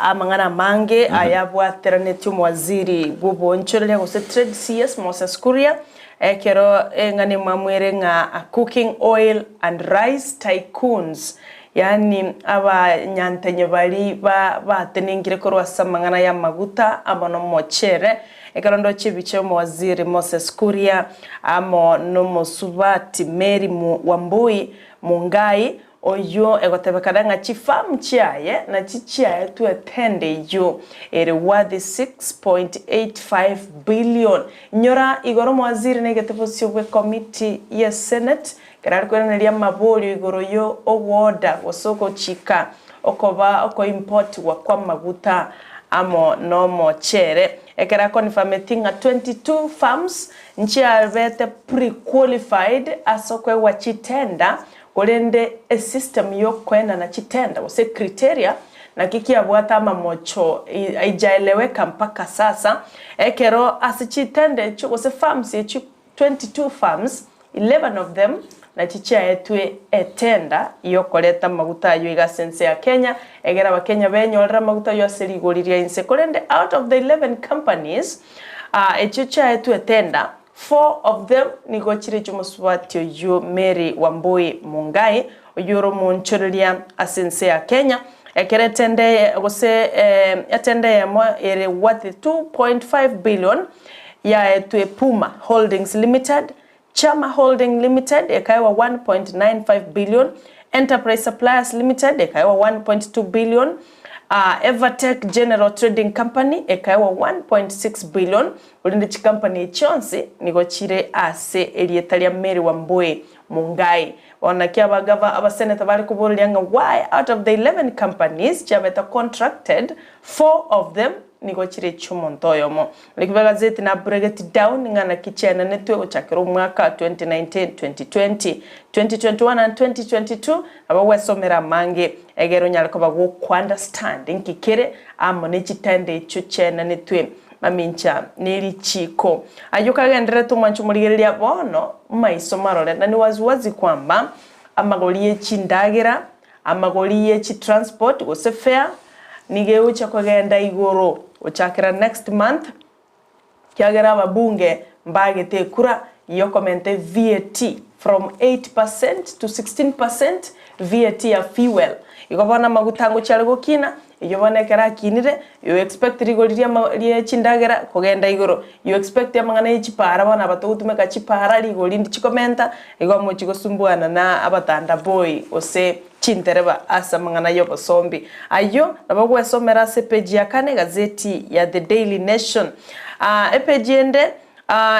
amangana mange ayabwatera netumu waziri bubo nchorele gose trade CS Moses Kuria kero ngane mamwere nga cooking oil and rice tycoons yani aba nyantenye bali batenengire ko rwasamangana ya maguta abono mochere ekalondo chibiche mu waziri Moses Kuria amo no musubati Mary Wambui Mungai oyo egotebekadanga chifamu chiaye na chichiaye tu attende yo ere worth 6.85 billion nyora igoro mu waziri negetefosio we committee ya Senate karari kwenelia maboli igoro yo owoda wasoko chika okoba oko import wa kwa maguta amo no chere ekera confirmating 22 farms nchi alvete pre-qualified asokwe wa chitenda kolende a system yo kwenda na chitenda wase criteria na kiki abwata mamocho aijaeleweka mpaka sasa ekero asichitende wase farms 22 farms 11 of them na chicha etwe etenda iyo koleta maguta yo igasense ya Kenya egera abakenya benyorera maguta yo aserigoriria inse kolende out of the 11 companies echicha etwe etenda 4 of them nigochire chumuswatio yo Mary Wambui Mungai oyoro monchoreria asense ya Kenya ekeretende gose atende mo ere worth 2.5 billion ya etwe Puma Holdings Limited, Chama Holding Limited ekaiwa 1.95 billion, Enterprise Suppliers Limited ekaiwa 1.2 billion, Evertech General Trading Company ekaiwa 1.6 billion. Ulinde chi company chonsi nigochire ase elietalia Mary Wambui Mungai wanakia bagava abaseneta bali kubulianga why out of the 11 companies chabeta contracted 4 of them nigochire chumontoyomo likiva gazeti na break down ngana kichena netwe ochakero mwaka 2019 2020 2021 and 2022 abawe somera mange egero nyalako bago understanding kikere amone chitende chuchena netwe mamincha neli chiko ayuka gendere tumanchu muligerelia bono maiso marole na ni wazi kwamba amagoliye chindagira amagoliye chi transport gose fare nigeucha kugenda igoro uchakira next month kyagera ababunge mbagete kura iyo komente VAT from 8% to 16% VAT ya fuel. Ikobona magutango cyari gukina iyo bonekera kinire you expect rigoriria lie chindagera kugenda igoro you expect amangana y'ikipara bana batogutumeka kipara rigorindi chikomenta igomo chigosumbuana na abatanda boy ose chintereba asa mangana yo bosombi ayo nabagwesomera se page ya kane gazeti ya The Daily Nation page ende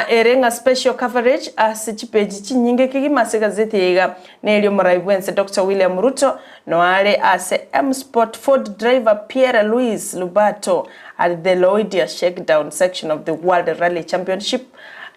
erenga special coverage as chipeji chinyinge kigimase gazeti yega nelio maraibwense Dr. William Ruto noale as M Sport Ford driver Pierre Louis Lubato at the Lloydia shakedown section of the World Rally Championship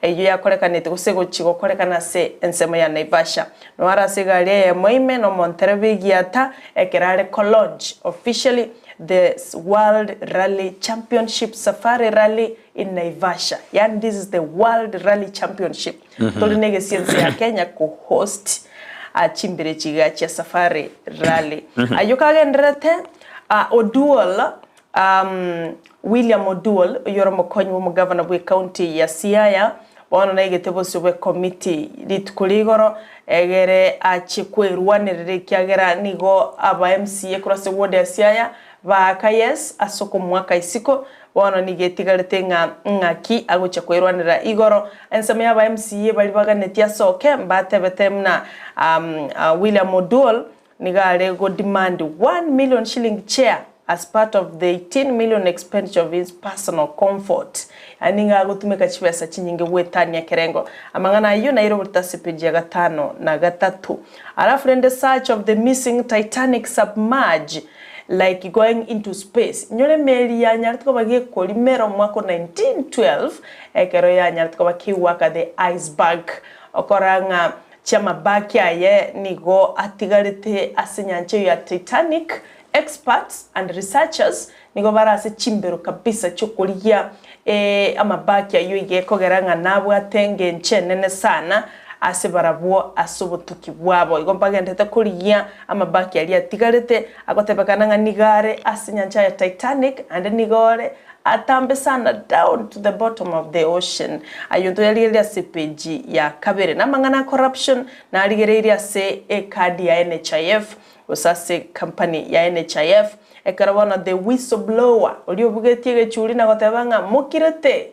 eyo yakorekanete gusego chigo korekana se ensemo ya Naivasha noara segale ya moime no Monterevegiata ekerale College officially the World Rally Championship Safari Rally in Naivasha. Yani this is the World Rally Championship. Tolinege siense ya Kenya co-host chimbire chiga chia Safari Rally. Ayoka gendrete Oduol William Oduol yoromo konyu mu governor bwe county ya Siaya bono naigete bose bwe committee litukuligoro egere achikwerwanirire kyagera nigo aba MCA kurase ward ya Siaya ba yes asoko mwaka isiko bono nigetigarete ngaki agucha kwerwanira igoro ensame ya ba MCA bali baganetia soke mbatebetemna William Oduol nigale go demand 1 million shilling chair as part of the 18 million expenditure of his personal comfort. Aninga gutumeka chipesa chinyinge wetani ya kerengo. Amangana hiyo na hilo bulitasipeji ya gatano na gatatu. Alafu in the search of the missing Titanic submerge like going into space. Nyole meli ya nyarituko bagie kolimero mwako 1912 ekero ya nyarituko baki waka the iceberg. Okoranga chama baki aye nigo atigarete asenyanche ya Titanic. Experts and researchers nigo barase chimbero kabisa chokulia amabaki ayo igekogeranga nabo atenge nchenene sana ase barabo asobotuki bwabo igompaga ndete kulia amabaki ali atigarete agotebekananga nigare asenyancha ya Titanic and nigore atambe sana down to the bottom of the ocean ayonto yaligeria CPG ya kabere namangana corruption na aligeria se kadi ya NHIF usase company ya NHIF ekarabona the whistleblower oliobugetie chuli na gotebanga mukirete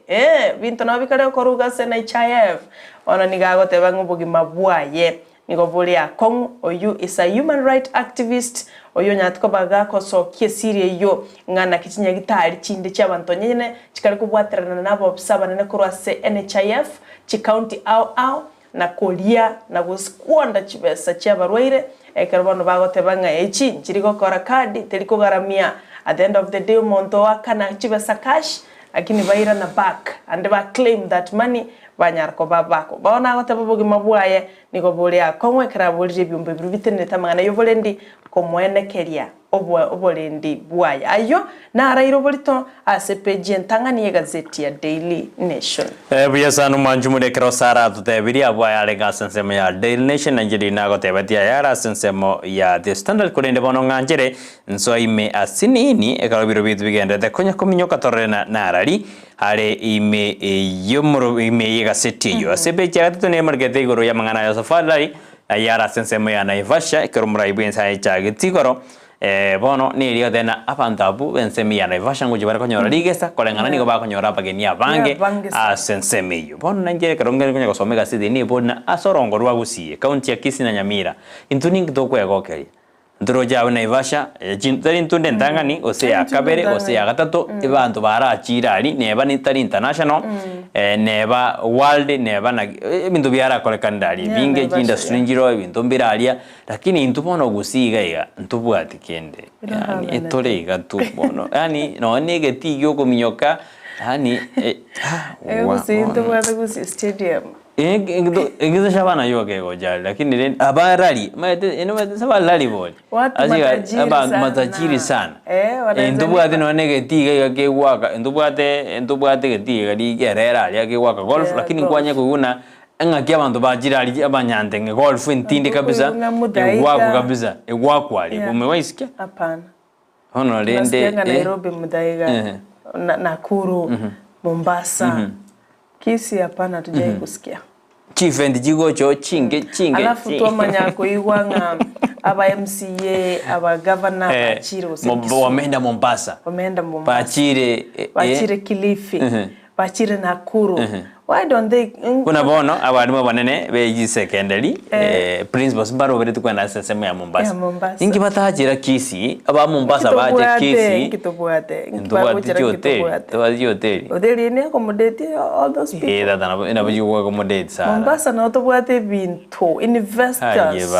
bintu nabikare koruga se NHIF ona nigagotebanga ubugima bwaye nigobuli akong oyu is a human right activist oyo nyatko bagako so kiesirie yo ngana kichinya gitari chinde cy'abantu nyene kikari kubwaterana nabo obsabana ne kurase NHIF chi county au na kolia na guskwanda chibesa cy'abarwaire ekarbono bagotebanga echi chiriko kora kadi teliko garamia at the end of the day monto akana chibesa cash lakini baira na back and they claim that money banyarko babako baona gotebabugi mabwaye niko bolia komwe karabulije byumbe bibitene tamangana yo bolendi komwene keria obolendi bwaye ayo na arairo bolito asepeji ntangani gazeti ya Daily Nation buya sanu manjumude krosara tutebiri abwaye alega sensemo ya Daily Nation njiri nago tebatia yara sensemo ya The Standard kurende bono nganjere nso ime asinini ekarobiro bitu bigende konya kominyoka torena narari hare ime yomro ime yega seti yo asepeji gatito ne margete igoro ya mangana ya safari yara sensemo ya Naivasha ekaromra ibwensa echageti goro bono ni rio dena apantabu ensemi ya Naivasha ngo jibara konyora ligesa kolengana nigo ba konyora bageni abange asensemi yo bono nangere karongere konya gosomega sidi ni bona asorongo rwa Gusii county ya Kisii na Nyamira intuning to kwegokeri nduro jawe Naivasha jintari ntunde ndangani ose ya kabere ose ya gatatu ibantu barachira ali neba ni tari international neba world neba na bintu byara kolekandali binge jinda stringiro bintu mbiralia lakini intubono Gusii gaiga ntubwati kende yani etore gatu bono yani no negati yo kominyoka yani Gusii ntubwati Gusii stadium Egizo shabana yoke gojali lakini len abarali eno sabalali boli watu matajiri sana ndubwate no negatiga ke waka ndubwate getiga li gerera ya ke waka golf lakini kwanya kuguna ngaki abantu bajirali abanyande nge golf intindi kabisa wako kabisa wako ali umewaisikia hapana hono lende Nairobi mudaiga Nakuru Mombasa Kisii hapana tujai kusikia chief and jigocho chinge alafu twamanya kuigwa aba MCA aba governor bachire wameenda Mombasa bachire Kilifi bachire Nakuru. Why don't they kuna bono abarimu banene beji secondary principals baro bere tukwenda seseme ya Mombasa ingi batachira Kisii aba Mombasa baje Kisii kitobwate hotel ni accommodate all those people dada ina buju accommodate sara Mombasa no tobwate bintu investors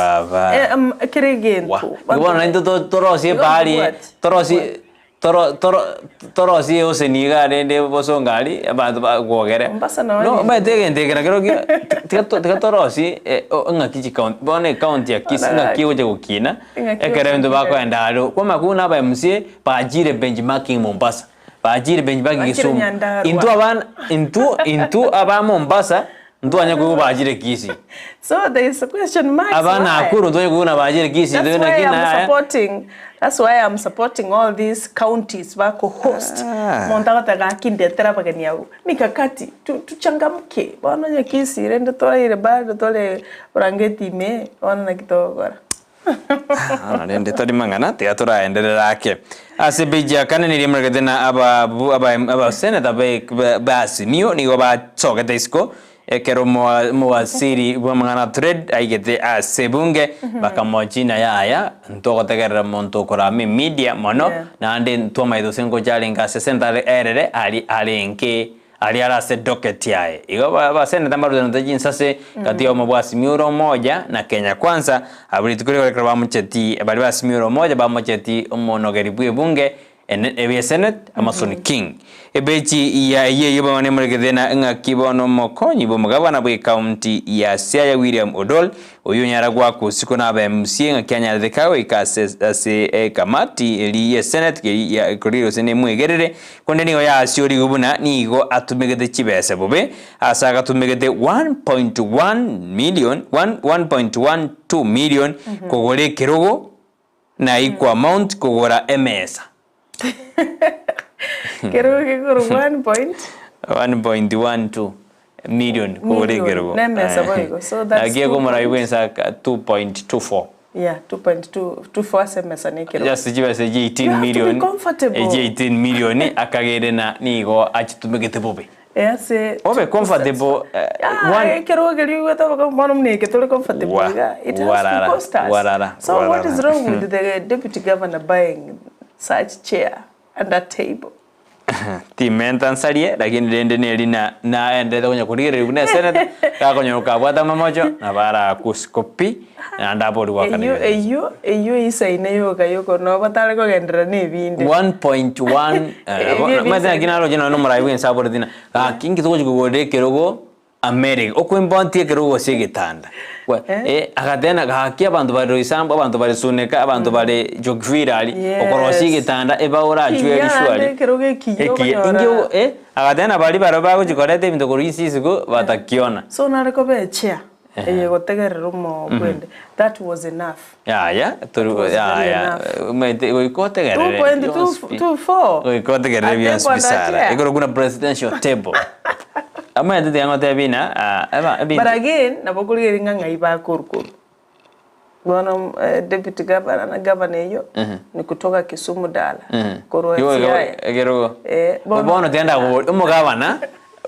kirigento bona ndo torosi bali torosi oseniga rende bosongali abantu bagogere no bategera kero tika torosi ngaki county bone county ya Kisii ngaki oje gukina ekere ndo bakwenda halo kwa kuna ba MC bajire benchmarking Mombasa bajire benchmarking Kisumu into aba Mombasa ndo anya ko bajire Kisii so there is a question mark abana akuru ndo kuna bajire Kisii ndo na that's why I'm supporting all these counties bako host montaka takinde tera bagani yao mikakati tuchangamke bwana nya Kisii rende tola ile bado tole urangeti me wana na kitogora rende todi mangana te atora endelea yake asibija kana nilimreketena aba senata basi niyo ni goba soka disco ekero mwasiri bwamangana trade aigete asebunge bakamojina yaya ntogotegerera monto korami media mono na ande ntoma ido sengo jalenga 60 erere ali arase docket yae igo basene tambaru ndo jinsase kati yo mabwasi miuro moja na Kenya Kwanza abuli tukuri kwa bamucheti bali basi miuro moja bamucheti omonogeri bunge ebe senate Amazon King ebechi ya ye bamane mregedena nga kibono mokonyi bomugabana bwe county ya Siaya William Odol uyu nyaragwa kusiko na ba MC nga Kenya thekawe ikase kamati eli ya senate ya kuriro sene mwegerere kondeni ya asiori gubuna nigo atumegede chibese bobe asaka tumegede 1.12 million kogore kirogo na iko amount kogora MS Kero 1.12 million kugorego so that's agia komara iwensa 2.24 yeah 2.24 SMS anekero just jiba se 18 million 18 million akagere na nigo achitumegete bobe yes obe comfortable one kero gari wata baka monum ne ke tole comfortable it has to cost us so what is wrong with the deputy governor buying such chair and that table timentan sarie lakini dende ne lina na ende kunya kurire kuna senate ka kunya ukabwata mamojo na bara kuskopi na ndapo ri wakana eyo isa ineyo kayoko no batale ko gendera ne binde 1.1 maza kinalo jina no mara iwen sabor dina kingi to gode kerogo America okwembontie kerogo segitanda akadena gakia abantu bari isambo abantu bari suneka abantu bari jogvirali okorosi gitanda ebaura achwe rishwali ingyo akadena bari baroba kujikorete bintu kurisisigo batakiona so nareko becha gotegerera mo kwende that was enough gotegerera 2.24 gotegerera bias bisara igoro kuna presidential table ama yadde yangote bina but again nabokuri nganga iba kurukuru bono deputy governor na governor yo ni kutoka Kisumu dala koro egero bono tenda umugabana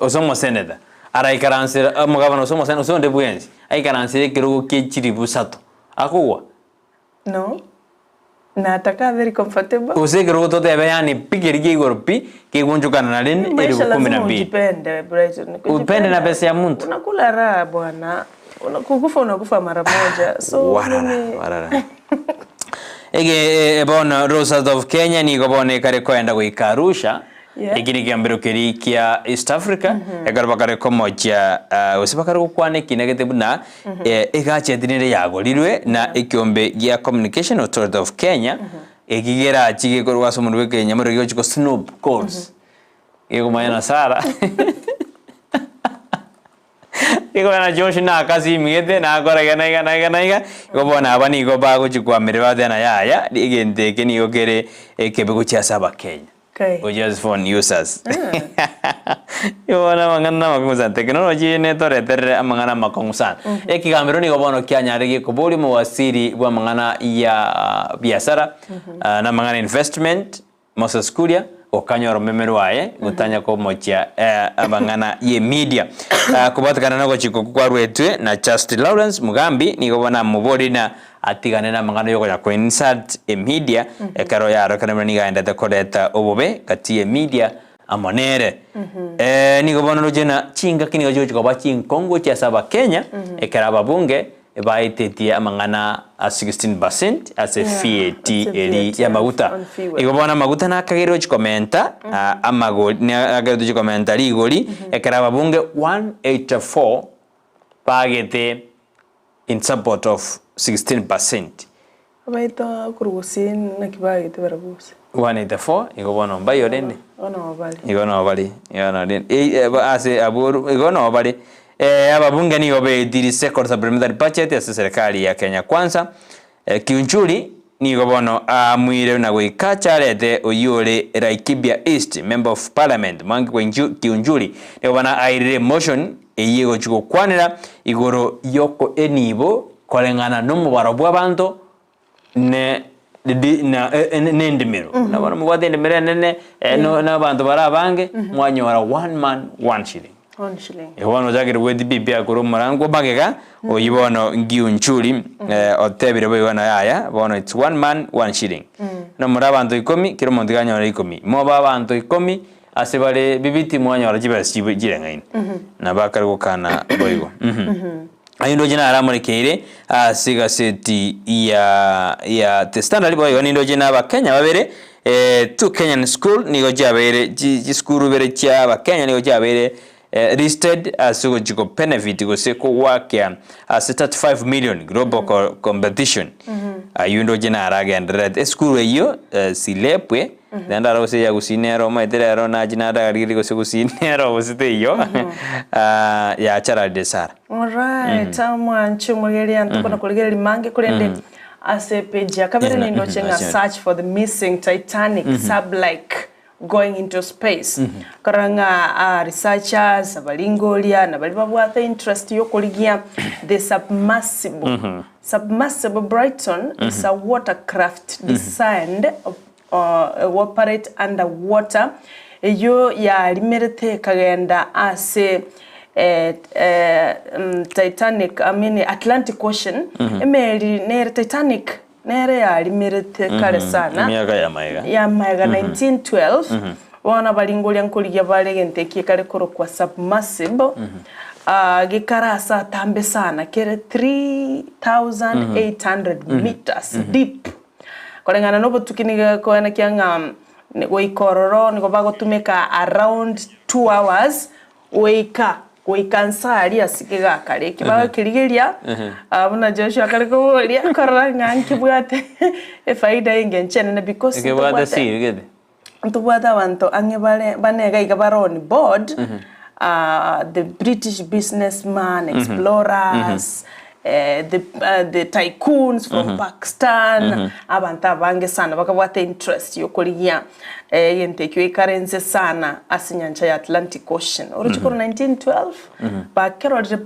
osomo senator ara ikaransira umugabana osomo senator usonde buyenzi aikaransira kirugo kechiri busato akuwa no na taka very comfortable usegero to tebe yani pikirigi igorpi kigunjukana na lini ili 12 depende Brighton upende na pesa ya mtu unakula raha bwana unakufa mara moja so warara ege bona Rosas of Kenya ni gobone kare kwenda kuikarusha ikiri kiambiro kiri kia East Africa egarba kare komoja usibakare kukwane kinegete buna egache dinere yago lirwe na ikiombe gia Communication Authority of Kenya ekigera chige korwa somuntu we Kenya muri yochiko snoop calls ego mayana sara ego na Josh na kazi migete na akora gana gobona abani go bago chikwa mirwa dena yaya igende keni ogere ekebe kuchia saba Kenya o just phone users yona mangana makungusa technology ne toretere amangana makungusa ekigambiro ni gobono kyanyarege kubuli mu wasiri bwa mangana ya biashara na mangana investment Moses Kuria okanyoro memero wae gutanya ko mocha abangana ye media kubatakana nako chiko kwa rwetwe na Justin Lawrence Mugambi ni gobona mubori na atigane na mangano yoko ya insert e media ekaro yaro kana ni gaenda ta koleta obobe kati e media amonere ni gobona rojena chinga kini gojo ko ba chinkongo cha saba Kenya ekara babunge baitetie amangana a 16% as a VAT eli ya maguta igobona maguta na kagero chikomenta amagoli na agero chikomenta ligoli ekara babunge 184 pagete in support of 16%. Abaito kurugusin na kibagete barabusi 184 igobona mbayo rende igona obali ase aburu igona obali ababunge ni obediri second supplementary budget ya serikali ya Kenya Kwanza Kiunjuri ni gobono amwire na gwikacha rete oyure Laikibia East member of parliament mangi kwa Kiunjuri ni gobana aire motion eyego chuko kwanira igoro yoko enibo kolengana n'umubaro bw'abantu ne ndimiro nabona mubade ndimiro nene n'abantu barabange mwanyora 1 man 1 shilling. Ewono jagere wedi bibia kuro marango bagega oyibono Ngiunchuri otebire boyona yaya bono it's 1 man 1 shilling. No murabantu 10 kiro mondiganya 10 mo babantu 10 asebale bibiti mwanyora jibasi jirengaine na bakari gukana boyigo ayindo jina aramurekeire asiga seti ya The Standard boyo nindo jina ba Kenya babere tu Kenyan school nigo jabere ji school bere cha ba Kenya nigo jabere listed as go benefit go se ko wakia as 35 million global competition ayundo jina aragenda school eyo silepwe nenda rose ya gusinero maiterero na jina aragiri go se gusinero usite yo ya chara desara. Alright, amwanchu mugeri antukona kuligera limange kulende asepeja kabere ni ndochenga search for the missing Titanic sub-like going into space. Karanga researchers abalingolia na bali babwatha interest yo kuligia the submersible Brighton is a watercraft designed operate underwater. Eyo ya limerete kagenda ase Titanic, I mean Atlantic Ocean. Emeli nere Titanic nere ya limerete kare sana. Miaka ya maiga 1912. Wana balingolia nkoligia balege kare koro kwa submersible. Gikarasa tambe sana kere 3,800 meters deep. Kolengana nobo tukiniga koena kianga goikororo niko bagotumeka around 2 hours Wikansari asikega kare kibaga kirigeria abuna Joshua kare ko lia koranga nkibwate faida ingenchene na because kibwate sirigede ntubwata bantu angebale banega igabaroni board the British businessman explorers the tycoons from Pakistan abantu abange sana bakabwate interest yo kuligia yentekyo ikarenze sana asinyanja ya Atlantic Ocean uruchukuru 1912 bakero bado